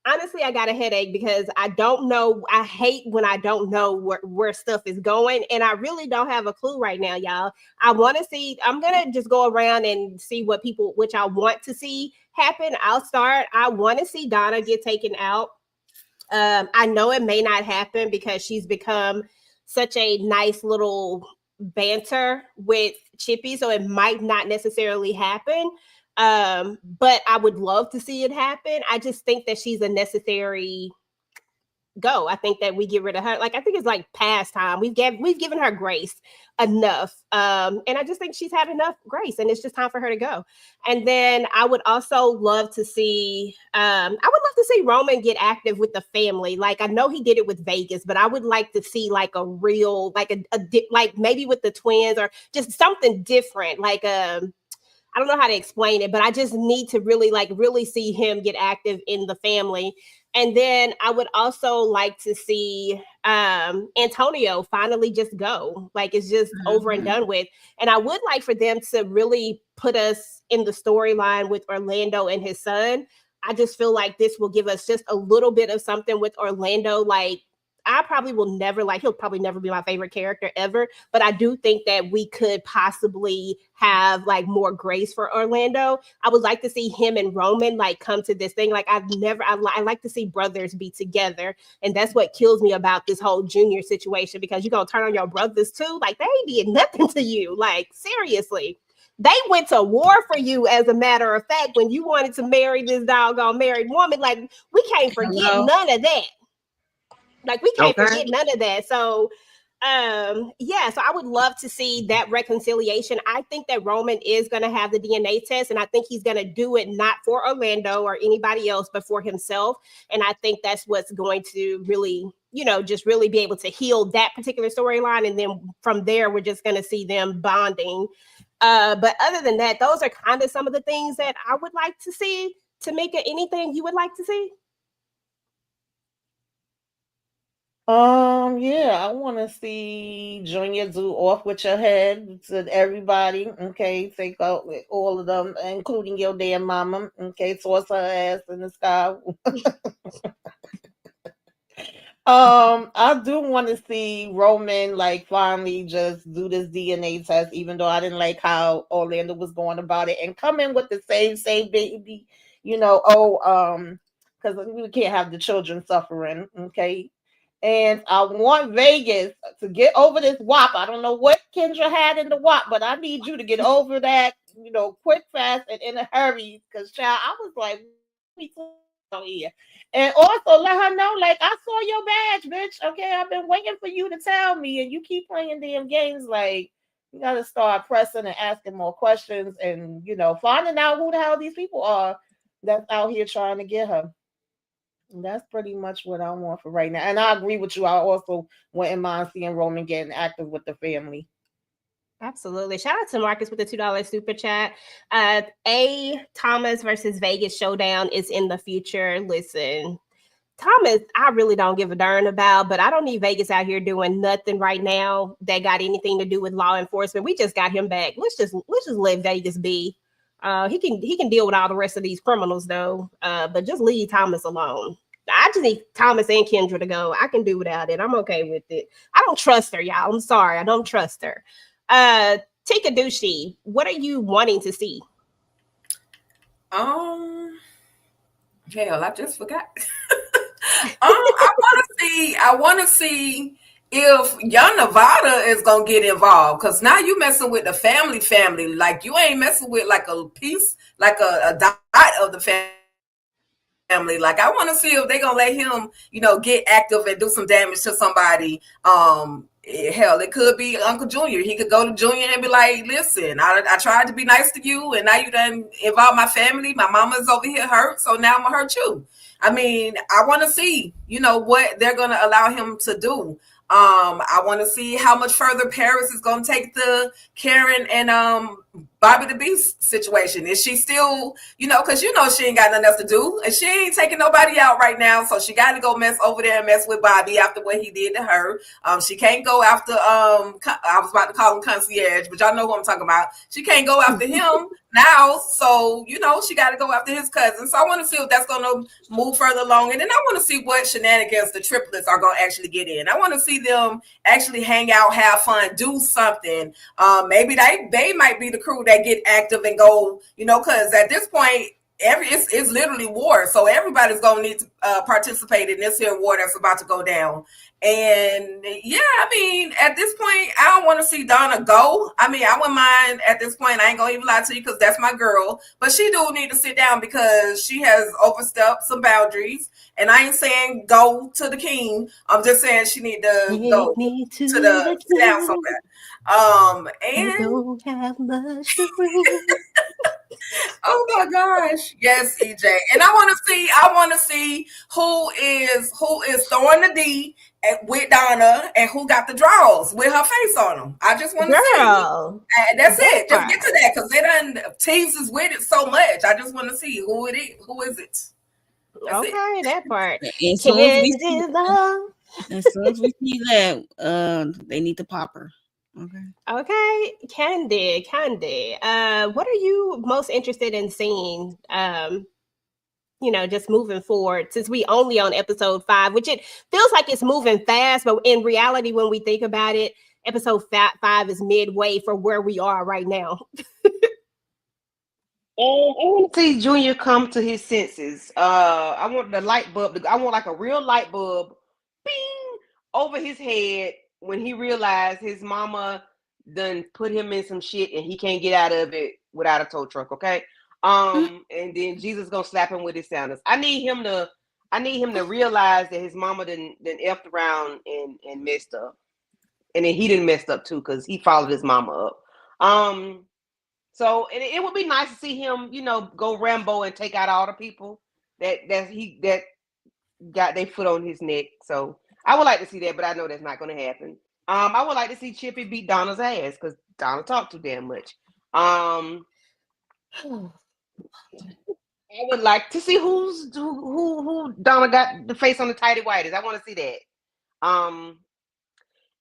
honestly, I got a headache because I don't know. I hate when I don't know where stuff is going, and I really don't have a clue right now, y'all. I want to see. I'm gonna just go around and see which I want to see happen. I'll start. I want to see Donna get taken out. I know it may not happen because she's become such a nice little banter with Chippy, so it might not necessarily happen. But I would love to see it happen. I just think that she's a necessary go. I think that we get rid of her. Like, I think it's like past time. We've given her grace enough. And I just think she's had enough grace, and it's just time for her to go. And then I would also love to see Roman get active with the family. Like, I know he did it with Vegas, but I would like to see like a real, like like maybe with the twins or just something different. Like, I don't know how to explain it, but I just need to really see him get active in the family. And then I would also like to see Antonio finally just go. Like, it's just over and done with. And I would like for them to really put us in the storyline with Orlando and his son. I just feel like this will give us just a little bit of something with Orlando. Like, he'll probably never be my favorite character ever, but I do think that we could possibly have like more grace for Orlando. I would like to see him and Roman like come to this thing. Like, I like to see brothers be together. And that's what kills me about this whole Junior situation, because you're going to turn on your brothers too. Like, they ain't did nothing to you. Like, seriously. They went to war for you, as a matter of fact, when you wanted to marry this doggone married woman. Like, we can't forget none of that. Like, we can't forget none of that. So, so I would love to see that reconciliation. I think that Roman is going to have the DNA test, and I think he's going to do it not for Orlando or anybody else, but for himself. And I think that's what's going to really, just really be able to heal that particular storyline. And then from there, we're just going to see them bonding. But other than that, those are kind of some of the things that I would like to see. Tamika, anything you would like to see? Yeah, I want to see Junior do Off With Your Head to everybody. Okay, take out all of them, including your damn mama. Okay, toss her ass in the sky. I do want to see Roman like finally just do this DNA test, even though I didn't like how Orlando was going about it, and come in with the same baby, because we can't have the children suffering. Okay. And I want Vegas to get over this WAP. I don't know what Kendra had in the WAP, but I need you to get over that, quick, fast, and in a hurry. Because, child, I was like, here. And also let her know, like, I saw your badge, bitch. Okay, I've been waiting for you to tell me, and you keep playing damn games. Like, you got to start pressing and asking more questions and, finding out who the hell these people are that's out here trying to get her. That's pretty much what I want for right now. And I agree with you. I also wouldn't mind seeing Roman getting active with the family. Absolutely. Shout out to Marcus with the $2 super chat. Thomas versus Vegas showdown is in the future. Listen, Thomas, I really don't give a darn about, but I don't need Vegas out here doing nothing right now that got anything to do with law enforcement. We just got him back. Let's just let Vegas be. He can deal with all the rest of these criminals though. But just leave Thomas alone. I just need Thomas and Kendra to go. I can do without it. I'm okay with it. I don't trust her, y'all. I'm sorry. I don't trust her. Tika Dushi, what are you wanting to see? Hell, I just forgot. I want to see if Young Nevada is gonna get involved, because now you messing with the family. Like, you ain't messing with like a piece, like a dot of the family. Like, I want to see if they gonna let him, get active and do some damage to somebody. Hell, it could be Uncle Junior. He could go to Junior and be like, listen, I tried to be nice to you, and now you done involve my family. My mama's over here hurt, so now I'm gonna hurt you. I mean, I want to see, what they're gonna allow him to do. I want to see how much further Paris is going to take the Karen and Bobby the Beast situation. Is she still, because she ain't got nothing else to do, and she ain't taking nobody out right now, so she got to go mess over there and mess with Bobby after what he did to her. She can't go after I was about to call him Concierge, but y'all know who I'm talking about. She can't go after him now, so she got to go after his cousin. So I want to see if that's going to move further along, and then I want to see what shenanigans the triplets are going to actually get in. I want to see them actually hang out, have fun, do something. Maybe they might be the crew that get active and go, because at this point, it's literally war. So everybody's gonna need to participate in this here war that's about to go down. And yeah, I mean, at this point, I don't want to see Donna go. I mean, I wouldn't mind at this point. I ain't gonna even lie to you because that's my girl. But she do need to sit down because she has overstepped some boundaries. And I ain't saying go to the king. I'm just saying she need to go to the sit down somewhere. And I don't have much to bring. oh my gosh, yes, EJ. And I want to see who is throwing the D with Donna and who got the draws with her face on them. I just want to see. And that's it. Just get to that because they done teased us with it so much. I just want to see who it is. Who is it? That's okay, that part. As soon as we see that, they need to pop her. Okay, Candy. What are you most interested in seeing? Just moving forward, since we only on episode 5, which it feels like it's moving fast, but in reality, when we think about it, episode 5 is midway for where we are right now. I want to see Junior come to his senses. I want the light bulb. I want like a real light bulb, bing, over his head when he realized his mama done put him in some shit and he can't get out of it without a tow truck. Okay. And then Jesus gonna slap him with his sandals. I need him to realize that his mama done effed around and messed up, and then he didn't messed up too because he followed his mama up. So it would be nice to see him, go Rambo and take out all the people that got their foot on his neck. So I would like to see that, but I know that's not going to happen. I would like to see Chippy beat Donna's ass because Donna talked too damn much. I would like to see who Donna got the face on the tidy whities. I want to see that.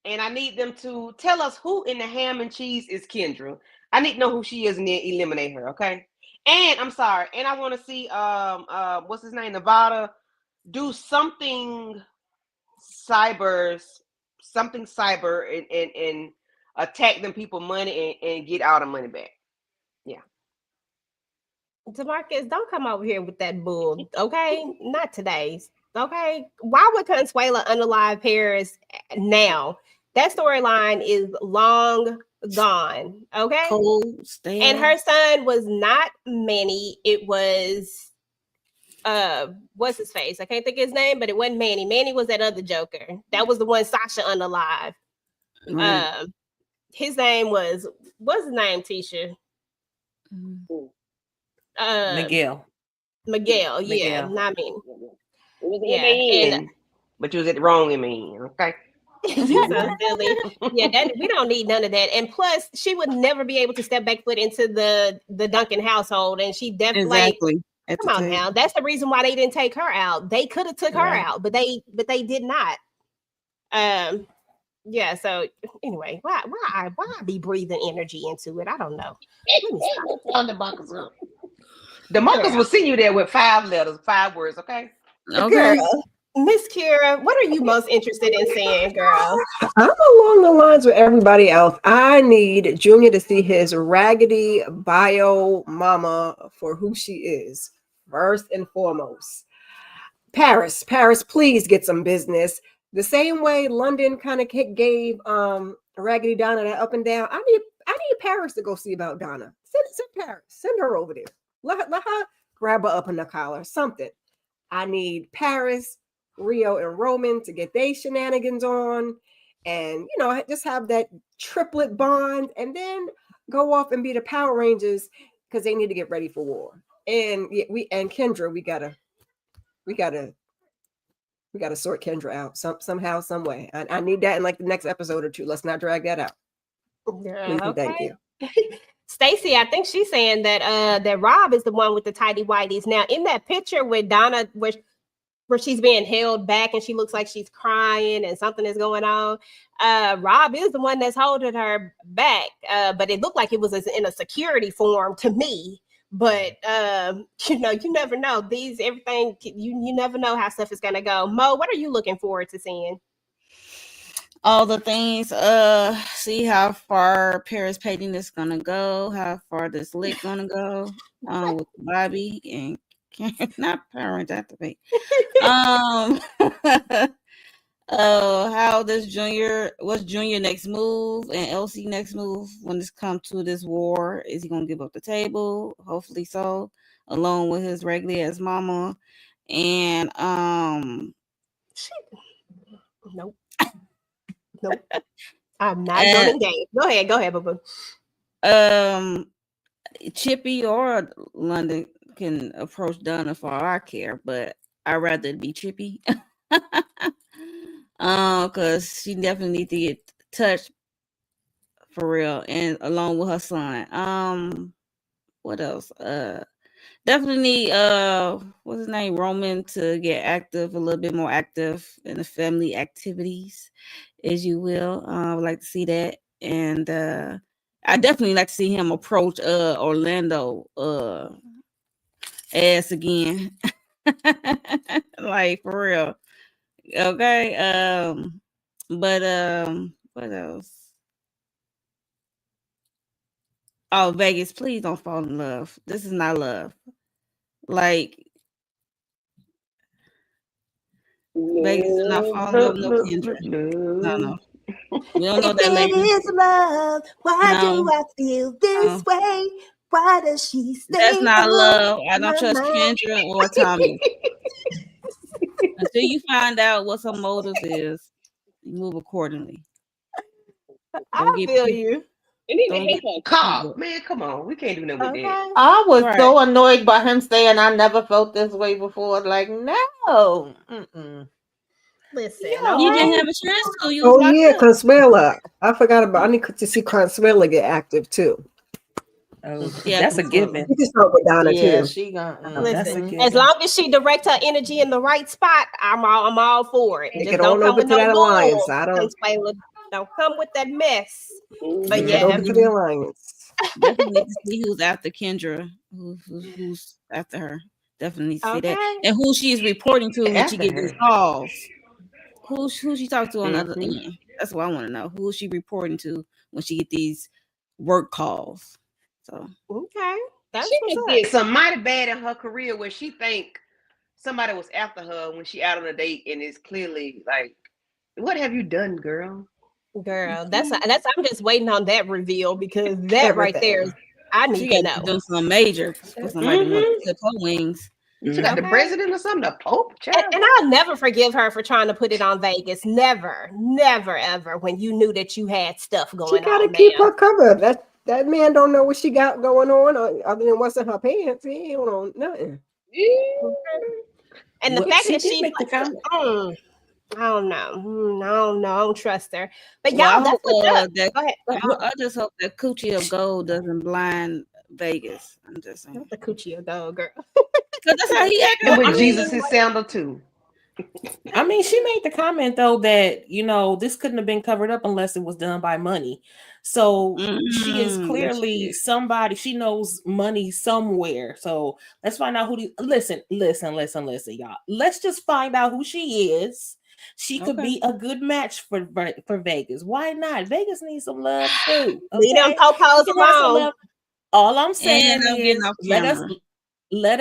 And I need them to tell us who in the ham and cheese is Kendra. I need to know who she is and then eliminate her, okay? And I'm sorry, and I want to see what's his name, Nevada, do something cyber and attack them people money and get all the money back. Yeah. DeMarcus, don't come over here with that bull, okay? Not today, okay? Why would Consuela unalive Paris now? That storyline is long gone, okay? And her son was not Manny. It was what's his face? I can't think of his name, but it wasn't Manny. Manny was that other Joker. That was the one Sasha unalive. His name was, what's his name, Tisha? Miguel, yeah, not Manny. It was M-A-N, but you was at the wrong M-A-N, okay? You're so silly. Yeah, we don't need none of that. And plus, she would never be able to step back foot into the Duncan household, and she definitely come on now. That's the reason why they didn't take her out. They could have took her out, but they did not. Yeah. So anyway, why I be breathing energy into it? I don't know. The Marcus will see you there with 5 letters, 5 words. Okay. Okay. Miss Kira, what are you most interested in seeing, girl? I'm along the lines with everybody else. I need Junior to see his raggedy bio mama for who she is, first and foremost. Paris, please get some business. The same way London kind of gave Raggedy Donna that up and down. I need Paris to go see about Donna. Send Paris, send her over there. Let her grab her up in the collar, something. I need Paris, Rio, and Roman to get their shenanigans on, and just have that triplet bond, and then go off and be the Power Rangers because they need to get ready for war. And Kendra, we gotta sort Kendra out somehow, some way. I need that in like the next episode or 2. Let's not drag that out. Girl, okay. Thank you. Stacy, I think she's saying that Rob is the one with the tidy whities. Now, in that picture with Donna, where she's being held back and she looks like she's crying and something is going on, Rob is the one that's holding her back. But it looked like it was in a security form to me. But you never know. You never know how stuff is gonna go. Mo, what are you looking forward to seeing? all the things. See how far Paris Payton is gonna go, how far this lick gonna go. With Bobby and not parents activate. How this what's Junior next move and LC next move when this comes to this war? Is he gonna give up the table? Hopefully so, along with his regular ass mama. And nope. Nope. I'm not going to engage. Go ahead, boo. Chippy or London can approach Donna for our care, but I'd rather it be Chippy. Because she definitely need to get touched for real, and along with her son. What else? Definitely need what's his name, Roman, to get active, a little bit more active in the family activities, as you will. I would like to see that, and I definitely like to see him approach Orlando ass again. Like for real. Okay. But what else? Oh, Vegas, please don't fall in love. This is not love. Like Vegas is not fall in love with no Kendra. No. We don't know that lady. It is love. Why do I feel this way? Why does she stay? That's not love. I don't trust Kendra or Tommy. Until you find out what some motive is, you move accordingly. I feel you. And even hate on Cobb, man. Come on, we can't do nothing with that. I was so annoyed by him saying I never felt this way before. Like, no. Listen, you didn't have a chance to. You Oh yeah, Consuela. I forgot about. I need to see Consuela get active too. Oh, that's a given. You can start with Donna Yeah, too. she got. Listen, as long as she direct her energy in the right spot, I'm all for it. Take Just it don't on come over with to that no alliance. bull, I don't. Consuela. Don't come with that mess. But Take it yeah, over to the alliance. Definitely need to see who's after Kendra, who's after her. Definitely need to see that, and who she is reporting to when she gets these calls. Who she talk to on the other end? That's what I want to know. Who is she reporting to when she get these work calls? So okay, that's she did something mighty bad in her career where she think somebody was after her when she out on a date, and it's clearly like, what have you done, girl? Girl, that's I'm just waiting on that reveal because that right there is I need to know. Done some major for somebody to want to clip her wings. She got the president or something, the Pope. And I'll never forgive her for trying to put it on Vegas. Never, ever. When you knew that you had stuff going on, She gotta keep her covered. That man don't know what she got going on, other than what's in her pants. He don't know nothing. And the fact that she make the comment. I don't know. I don't trust her. But y'all, that's what's up. Go ahead. I just hope that Coochie of Gold doesn't blind Vegas. I'm just saying. The Coochie of Gold, girl. Because that's how he acted. And with Jesus' sandal too. I mean, she made the comment though that this couldn't have been covered up unless it was done by money. So she is clearly somebody. She knows money somewhere. So let's find out who. Listen, y'all. Let's just find out who she is. She could be a good match for Vegas. Why not? Vegas needs some love too. Leave them popos alone. All I'm saying is let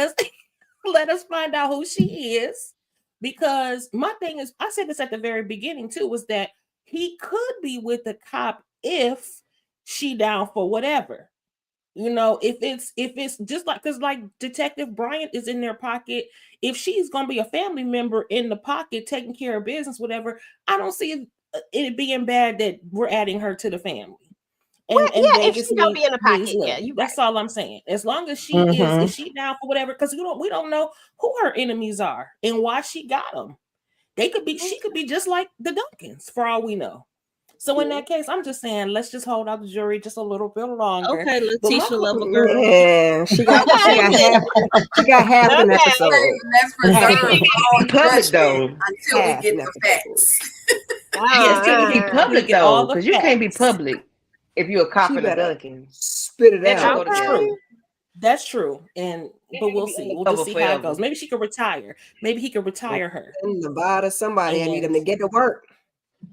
us find out who she is. Because my thing is, I said this at the very beginning too, was that he could be with the cop if she down for whatever. If it's just like, because like Detective Bryant is in their pocket. If she's gonna be a family member in the pocket taking care of business, whatever, I don't see it being bad that we're adding her to the family. And if she's gonna be in the pocket, that's all I'm saying. As long as she is she down for whatever, because we don't know who her enemies are and why she got them. She could be just like the Duncans for all we know. So in that case, I'm just saying, let's just hold out the jury just a little bit longer. Okay, Letitia Level girl. Yeah, she got half an episode. Let's preserve all public though until we get the facts. Yes, it can be public though, because you can't be public if you're a cop in the Duncans. Spit it out. That's true. But we'll see. We'll just see how it goes. Maybe she could retire. Maybe he could retire her. In Nevada, somebody I need him to get to work.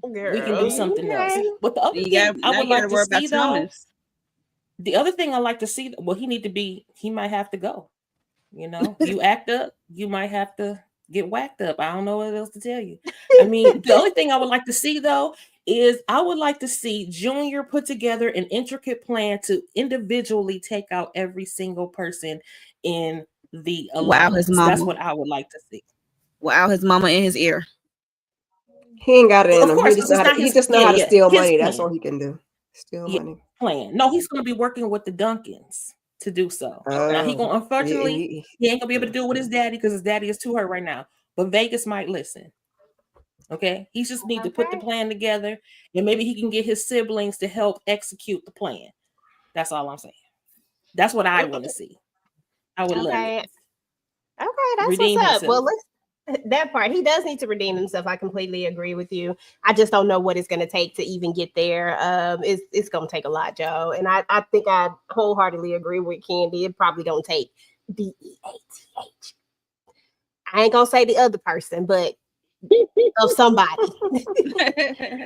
We can do something else. okay. But the other You thing got I would to like to worry about see though, Thomas. the other thing I like to see, well, he might have to go. You know, you act up, you might have to get whacked up. I don't know what else to tell you. I mean, the only thing I would like to see though is I would like to see Junior put together an intricate plan to individually take out every single person in the Wow, his alliance. That's mama. what I would like to see. Wow, his mama in his ear. He ain't got it in Of him. course, He this just is know how not to, he his just know how to steal his money. That's plan. all he can do. Steal Yeah, money. plan. No, he's going to be working with the Duncans to do so. Now he Oh, going unfortunately he ain't gonna be able to do it with his daddy because his daddy is too hurt right now. But Vegas might listen. Okay, he just need to put the Okay. plan together, and maybe he can get his siblings to help execute the plan. That's all I'm saying. That's what I want to see. I would love Okay. it. Okay, that's Redeem what's up. himself. Well, that part, he does need to redeem himself. I completely agree with you. I just don't know what it's going to take to even get there. It's going to take a lot, Joe. And I think I wholeheartedly agree with Candy. It probably don't take DEATH. I ain't going to say the other person, but of somebody.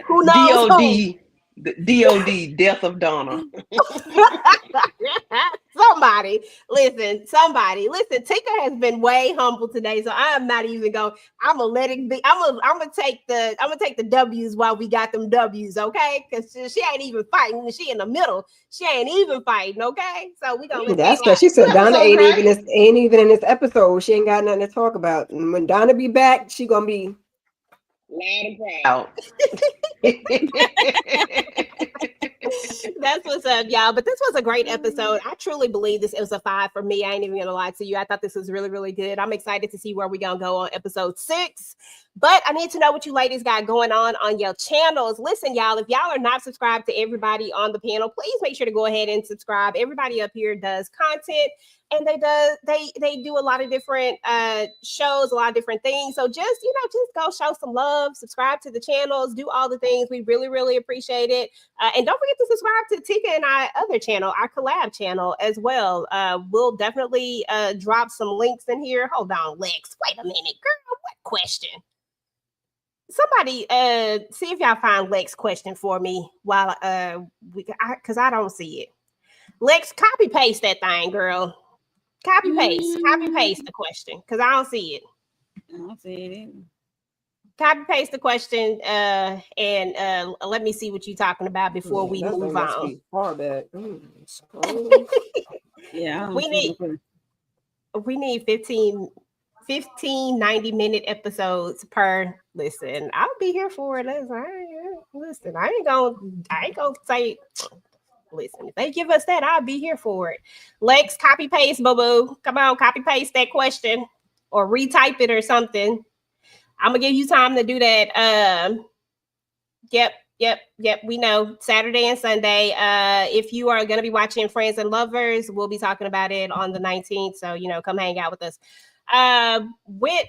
Who knows who? DOD, Death of Donna. somebody listen. Tika has been way humble today, so I am not even going. I'm gonna let it be. I'm gonna take the W's while we got them W's, okay? Because she ain't even fighting. She in the middle. She ain't even fighting, okay? So we gonna let that's that because she said Donna Episode's right. ain't even in this episode. She ain't got nothing to talk about. And when Donna be back, she gonna be Loud and proud. That's what's up, y'all. But this was a great episode. I truly believe this was a 5 for me. I ain't even gonna lie to you. I thought this was really, really good. I'm excited to see where we're gonna go on episode 6. But I need to know what you ladies got going on your channels. Listen, y'all, if y'all are not subscribed to everybody on the panel, please make sure to go ahead and subscribe. Everybody up here does content, and they do a lot of different shows, a lot of different things. So just go show some love, subscribe to the channels, do all the things. We really, really appreciate it. And don't forget to subscribe to Tika and our other channel, our collab channel as well. We'll definitely drop some links in here. Hold on, Lex. Wait a minute, girl. What question? Somebody see if y'all find Lex question for me while because I don't see it. Lex, copy paste that thing, girl. Copy paste the question because I don't see it. I don't see it either. Copy paste the question and let me see what you're talking about before we move on. Far back. Yeah, we need 15 90-minute episodes per. Listen, I'll be here for it. Listen, I ain't gonna say. Listen, if they give us that, I'll be here for it. Lex, copy paste, boo. Come on, copy paste that question or retype it or something. I'm gonna give you time to do that. Yep. We know Saturday and Sunday. If you are gonna be watching Friends and Lovers, we'll be talking about it on the 19th. So come hang out with us. Hold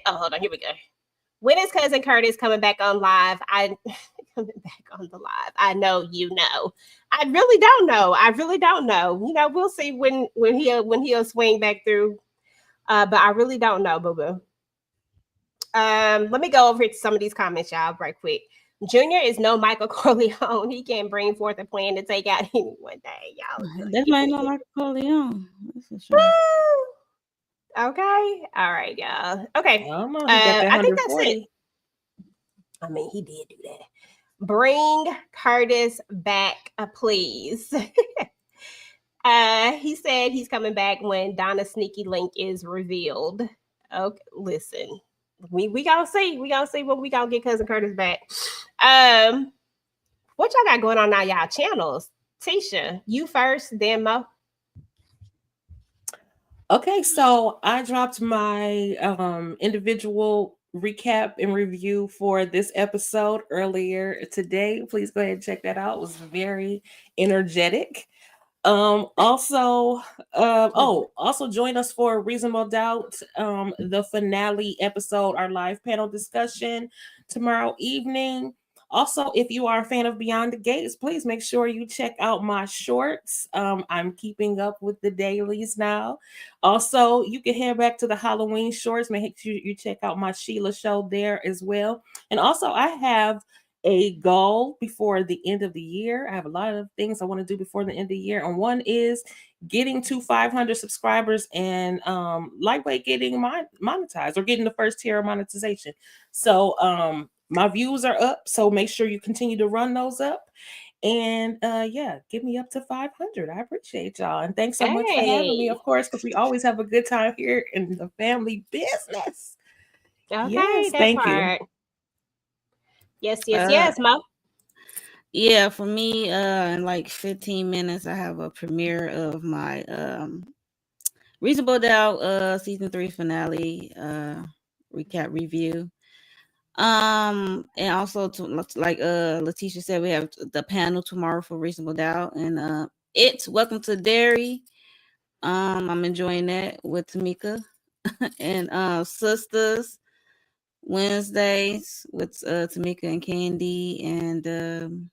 on, here we go. When is Cousin Curtis coming back on live? Coming back on the live. I know you know. I really don't know. We'll see when he'll swing back through. But I really don't know, boo-boo. Let me go over to some of these comments, y'all, right quick. Junior is no Michael Corleone. He can bring forth a plan to take out anyone. Dang, y'all. Definitely not Michael Corleone. Okay. All right, y'all. Okay. I think that's it. I mean, he did do that. Bring Curtis back, please. He said he's coming back when Donna's sneaky link is revealed. Okay, listen. We gonna see. We gonna see when we gonna get Cousin Curtis back. What y'all got going on now, y'all channels? Tisha, you first, then Mo. Okay, so I dropped my individual recap and review for this episode earlier today. Please go ahead and check that out. It was very energetic. Also join us for Reasonable Doubt, the finale episode, our live panel discussion tomorrow evening. Also, if you are a fan of Beyond the Gates, please make sure you check out my shorts. I'm keeping up with the dailies now. Also, you can head back to the Halloween shorts. Make sure you check out my Sheila show there as well. And also, I have a goal before the end of the year. I have a lot of things I want to do before the end of the year. And one is getting to 500 subscribers and Lightweight getting monetized or getting the first tier of monetization. So my views are up. So make sure you continue to run those up. And yeah, get me up to 500. I appreciate y'all. And thanks so much for having me, of course, because we always have a good time here in the family business. Okay, yes, that thank part. you. Yes, Mo. Yeah, for me, in like 15 minutes, I have a premiere of my Reasonable Doubt season 3 finale recap review. And also to like Letitia said, we have the panel tomorrow for Reasonable Doubt, and it's Welcome to Derry. I'm enjoying that with Tamika and Sisters Wednesdays with Tamika and Candy, and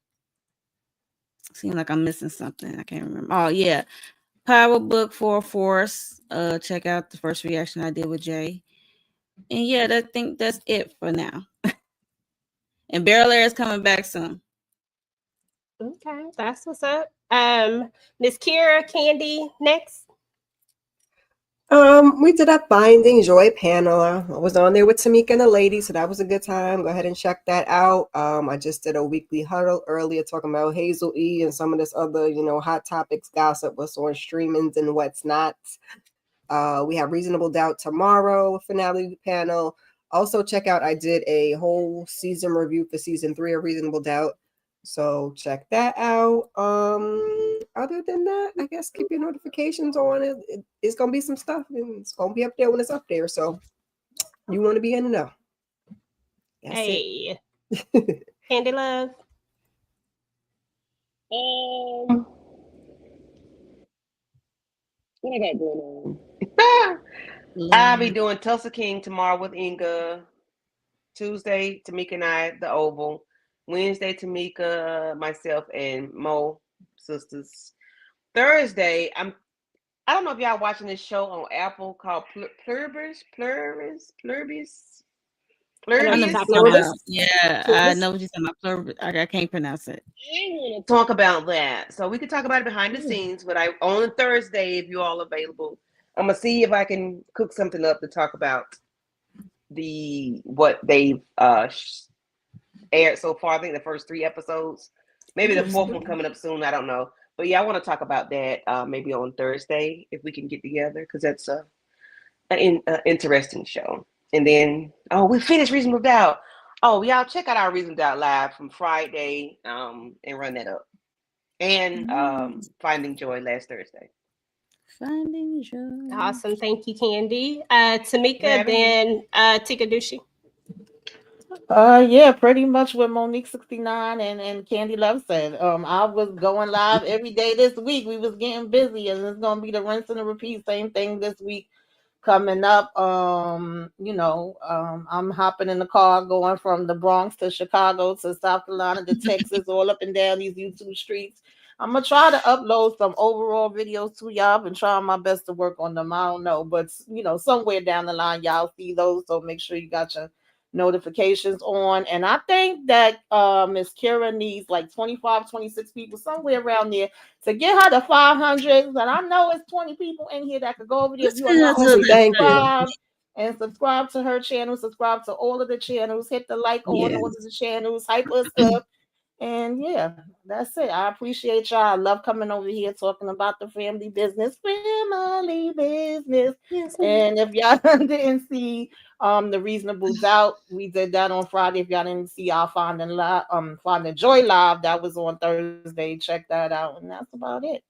seems like I'm missing something. I can't remember. Oh yeah, Power Book for Force. Check out the first reaction I did with Jay. And yeah, I think that's it for now. And Barrel Air is coming back soon. Okay, that's what's up. Miss Kira, Candy, next. We did a Finding Joy panel. I was on there with Tamika and the ladies, so that was a good time. Go ahead and check that out. I just did a weekly huddle earlier talking about Hazel E and some of this other, hot topics, gossip, what's on streamings and what's not. We have Reasonable Doubt tomorrow, finale panel. Also check out, I did a whole season review for season 3 of Reasonable Doubt. So check that out. Other than that, I guess keep your notifications on. It's gonna be some stuff, and it's gonna be up there when it's up there. So you want to be in the know. That's it. Candy Love. What I got going on? I'll be doing Tulsa King tomorrow with Inga. Tuesday, Tamika and I, the Oval. Wednesday, Tamika, myself, and Mo, Sisters. Thursday, I don't know if y'all watching this show on Apple called Pluribus. Yeah, I know what you're talking about. Pluribus. I can't pronounce it. I want to talk about that. So we can talk about it behind the scenes, but on Thursday, if you're all available, I'm gonna see if I can cook something up to talk about what they've aired so far. I think the first 3 episodes, maybe the 4th one coming up soon. I don't know, but yeah, I want to talk about that maybe on Thursday if we can get together, because that's an interesting show. And then we finished Reasonable Doubt. Oh, y'all check out our Reasonable Doubt live from Friday and run that up, and Finding Joy last Thursday. Finding Joy. Awesome, thank you, Candy. Tamika, then Tikadushi. Yeah, pretty much what Monique 69 and Candy Love said. I was going live every day this week. We was getting busy, and it's gonna be the rinse and the repeat. Same thing this week coming up. I'm hopping in the car going from the Bronx to Chicago to South Carolina to Texas, all up and down these YouTube streets. I'm gonna try to upload some overall videos to y'all. I've been trying my best to work on them. I don't know, but somewhere down the line y'all see those. So make sure you got your notifications on. And I think that Miss Kira needs like 25, 26 people, somewhere around there, to get her to 500. And I know it's 20 people in here that could go over there. If you are not subscribed and subscribe to her channel, subscribe to all of the channels, hit the like on all of the channels, hype us up. And yeah, that's it. I appreciate y'all. I love coming over here talking about the family business. Yes. And if y'all didn't see the Reasonable Doubt, we did that on Friday. If y'all didn't see our Finding Joy live, that was on Thursday. Check that out. And that's about it.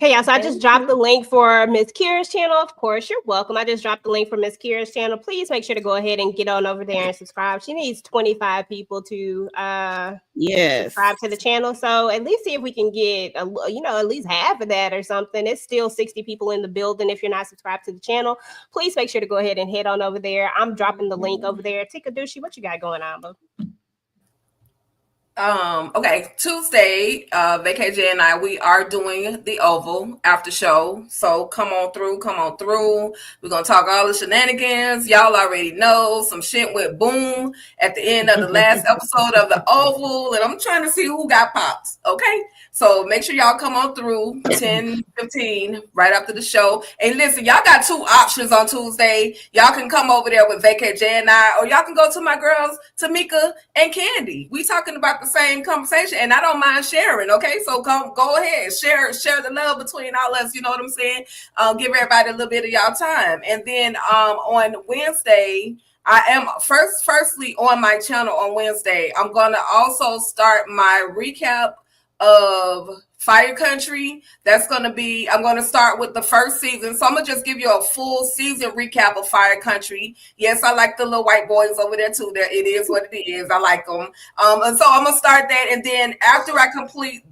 Hey, y'all, so I just dropped the link for Miss Kira's channel. Of course, you're welcome. I just dropped the link for Miss Kira's channel. Please make sure to go ahead and get on over there and subscribe. She needs 25 people to subscribe to the channel. So at least see if we can get at least half of that or something. It's still 60 people in the building. If you're not subscribed to the channel, please make sure to go ahead and head on over there. I'm dropping the link over there. Tikadushi, what you got going on, boo? Okay, Tuesday, VKJ and I, we are doing the Oval after show. So come on through. We're gonna talk all the shenanigans. Y'all already know some shit went boom at the end of the last episode of the Oval, and I'm trying to see who got popped. Okay. So make sure y'all come on through 10:15 right after the show. And listen, y'all got two options on Tuesday. Y'all can come over there with VKJ and I, or y'all can go to my girls, Tamika and Candy. We talking about the same conversation, and I don't mind sharing. Okay, so go ahead, share the love between all us. You know what I'm saying? Give everybody a little bit of y'all time, and then on Wednesday. I am firstly on my channel on Wednesday. I'm gonna also start my recap of Fire Country. That's going to be, I'm going to start with the first season. So I'm going to just give you a full season recap of Fire Country. Yes, I like the little white boys over there too. That it is what it is. I like them. And so I'm going to start that. And then after I complete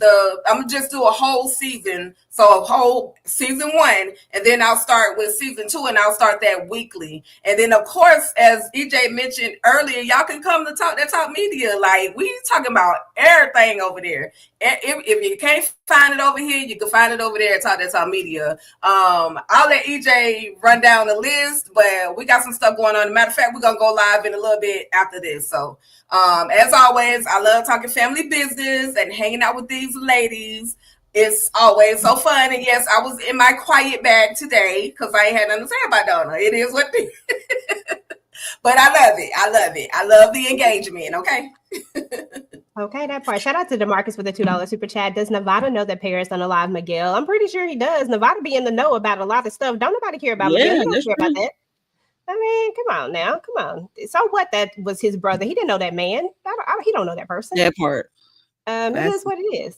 I'm going to just do a whole season. So a whole season 1, and then I'll start with season 2, and I'll start that weekly. And then, of course, as EJ mentioned earlier, y'all can come to Talk That Talk Media. Like, we talking about everything over there. If you can't find it over here, you can find it over there at Talk That Talk Media. I'll let EJ run down the list, but we got some stuff going on. As a matter of fact, we're going to go live in a little bit after this. So, as always, I love talking family business and hanging out with these ladies. It's always so fun. And yes, I was in my quiet bag today because I ain't had nothing to say about Donna. It is what it is. But I love it. I love the engagement. Okay. Okay, that part. Shout out to DeMarcus with the $2 super chat. Does Nevada know that Paris unalive Miguel? I'm pretty sure he does. Nevada be in the know about a lot of stuff. Don't nobody care about Miguel. He don't care about that. I mean, come on now. Come on. So what? That was his brother. He didn't know that man. He don't know that person. That part. It is what it is.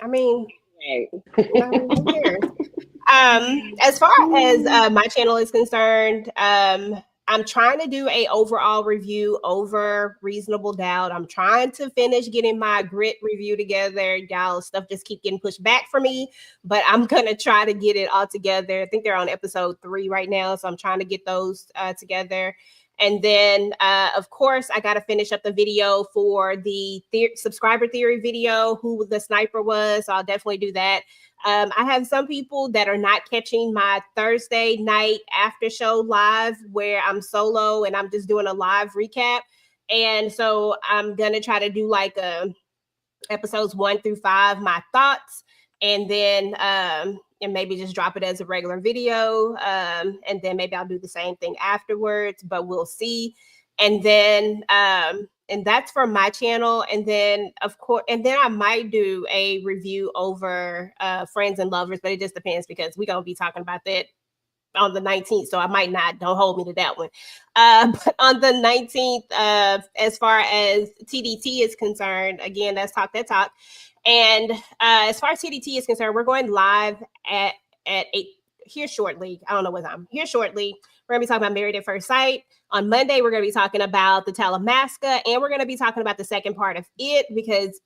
I mean, who cares? As far as my channel is concerned, I'm trying to do a overall review over Reasonable Doubt. I'm trying to finish getting my Grit review together. Y'all, stuff just keep getting pushed back for me, but I'm gonna try to get it all together. I think they're on episode 3 right now, so I'm trying to get those together. And then, of course, I got to finish up the video for the subscriber theory video, who the sniper was. So I'll definitely do that. I have some people that are not catching my Thursday night after show live where I'm solo and I'm just doing a live recap. And so I'm going to try to do like episodes 1 through 5, my thoughts, and then and maybe just drop it as a regular video. And then maybe I'll do the same thing afterwards, but we'll see. And then and that's for my channel. And then of course, and then I might do a review over Friends and Lovers, but it just depends because we're gonna be talking about that on the 19th. So I might not, don't hold me to that one. But on the 19th, as far as TDT is concerned, again, that's Talk That Talk. And as far as TDT is concerned, we're going live at 8 here shortly. I don't know what time. Here shortly. We're going to be talking about Married at First Sight. On Monday, we're going to be talking about the Talamasca, and we're going to be talking about the second part of It because,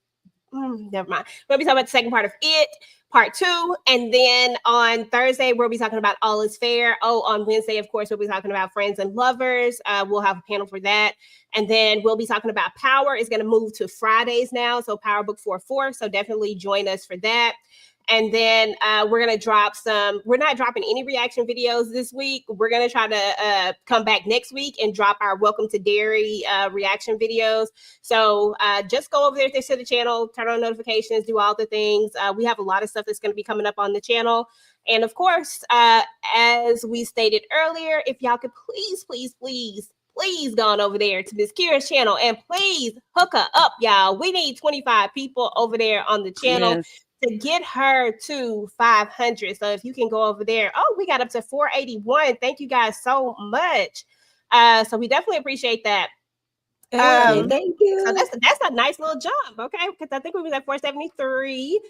never mind. We're going to be talking about the second part of It, part 2. And then on Thursday, we'll be talking about All Is Fair. Oh, on Wednesday, of course, we'll be talking about Friends and Lovers. We'll have a panel for that. And then we'll be talking about Power. It's going to move to Fridays now. So Power Book 4-4. So definitely join us for that. And then we're going to drop we're not dropping any reaction videos this week. We're going to try to come back next week and drop our Welcome to Dairy reaction videos. So just go over there to the channel, turn on notifications, do all the things. We have a lot of stuff that's going to be coming up on the channel. And of course, as we stated earlier, if y'all could please go on over there to Miss Kira's channel and please hook her up, y'all. We need 25 people over there on the channel. Yes. To get her to 500. So if you can go over there. Oh, we got up to 481. Thank you guys so much. So we definitely appreciate that. Thank you. So that's a nice little jump, okay? Because I think we was at 473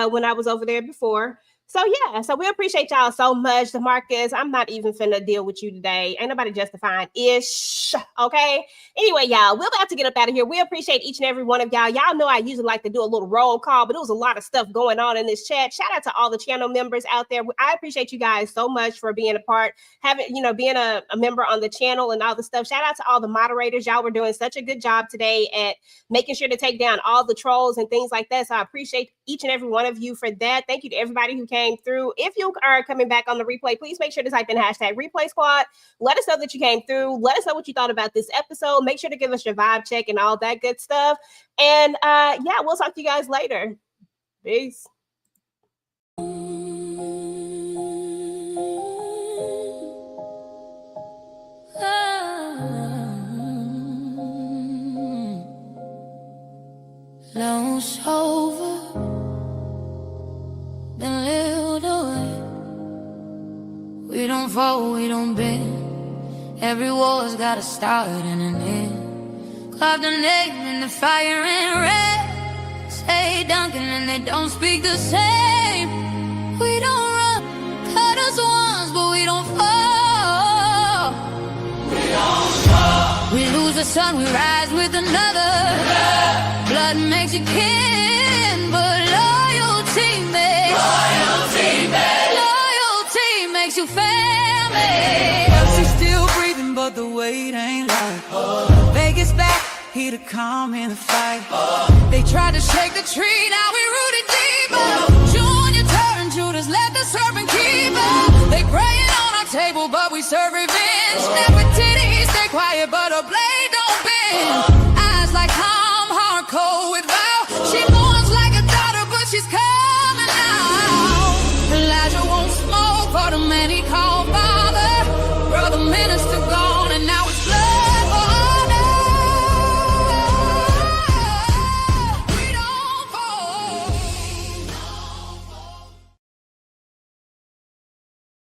when I was over there before. So yeah, so we appreciate y'all so much. DeMarcus, I'm not even finna deal with you today. Ain't nobody justifying ish. Okay. Anyway, y'all, we're about to get up out of here. We appreciate each and every one of y'all. Y'all know I usually like to do a little roll call, but there was a lot of stuff going on in this chat. Shout out to all the channel members out there. I appreciate you guys so much for being a part, being a member on the channel and all the stuff. Shout out to all the moderators. Y'all were doing such a good job today at making sure to take down all the trolls and things like that. So I appreciate each and every one of you for that. Thank you to everybody who came through. If you are coming back on the replay, please make sure to type in hashtag replay squad. Let us know that you came through. Let us know what you thought about this episode. Make sure to give us your vibe check and all that good stuff. And yeah, we'll talk to you guys later. Peace. Lost over, been lived away. We don't fall, we don't bend. Every war's got a start and an end. Carved a name in the fire and red. Say Duncan and they don't speak the same. We don't run, cut us once, but we don't fall. We don't fall. We lose the sun, we rise with another. Blood makes you kin, but loyalty makes you family. She's still breathing, but the weight ain't light. Vegas back, he to come in the fight. They tried to shake the tree, now we rooted deeper. Junior turned Judas, let the serpent keep her. They praying on our table, but we serve revenge. Never titties, stay quiet, but a blade don't bend.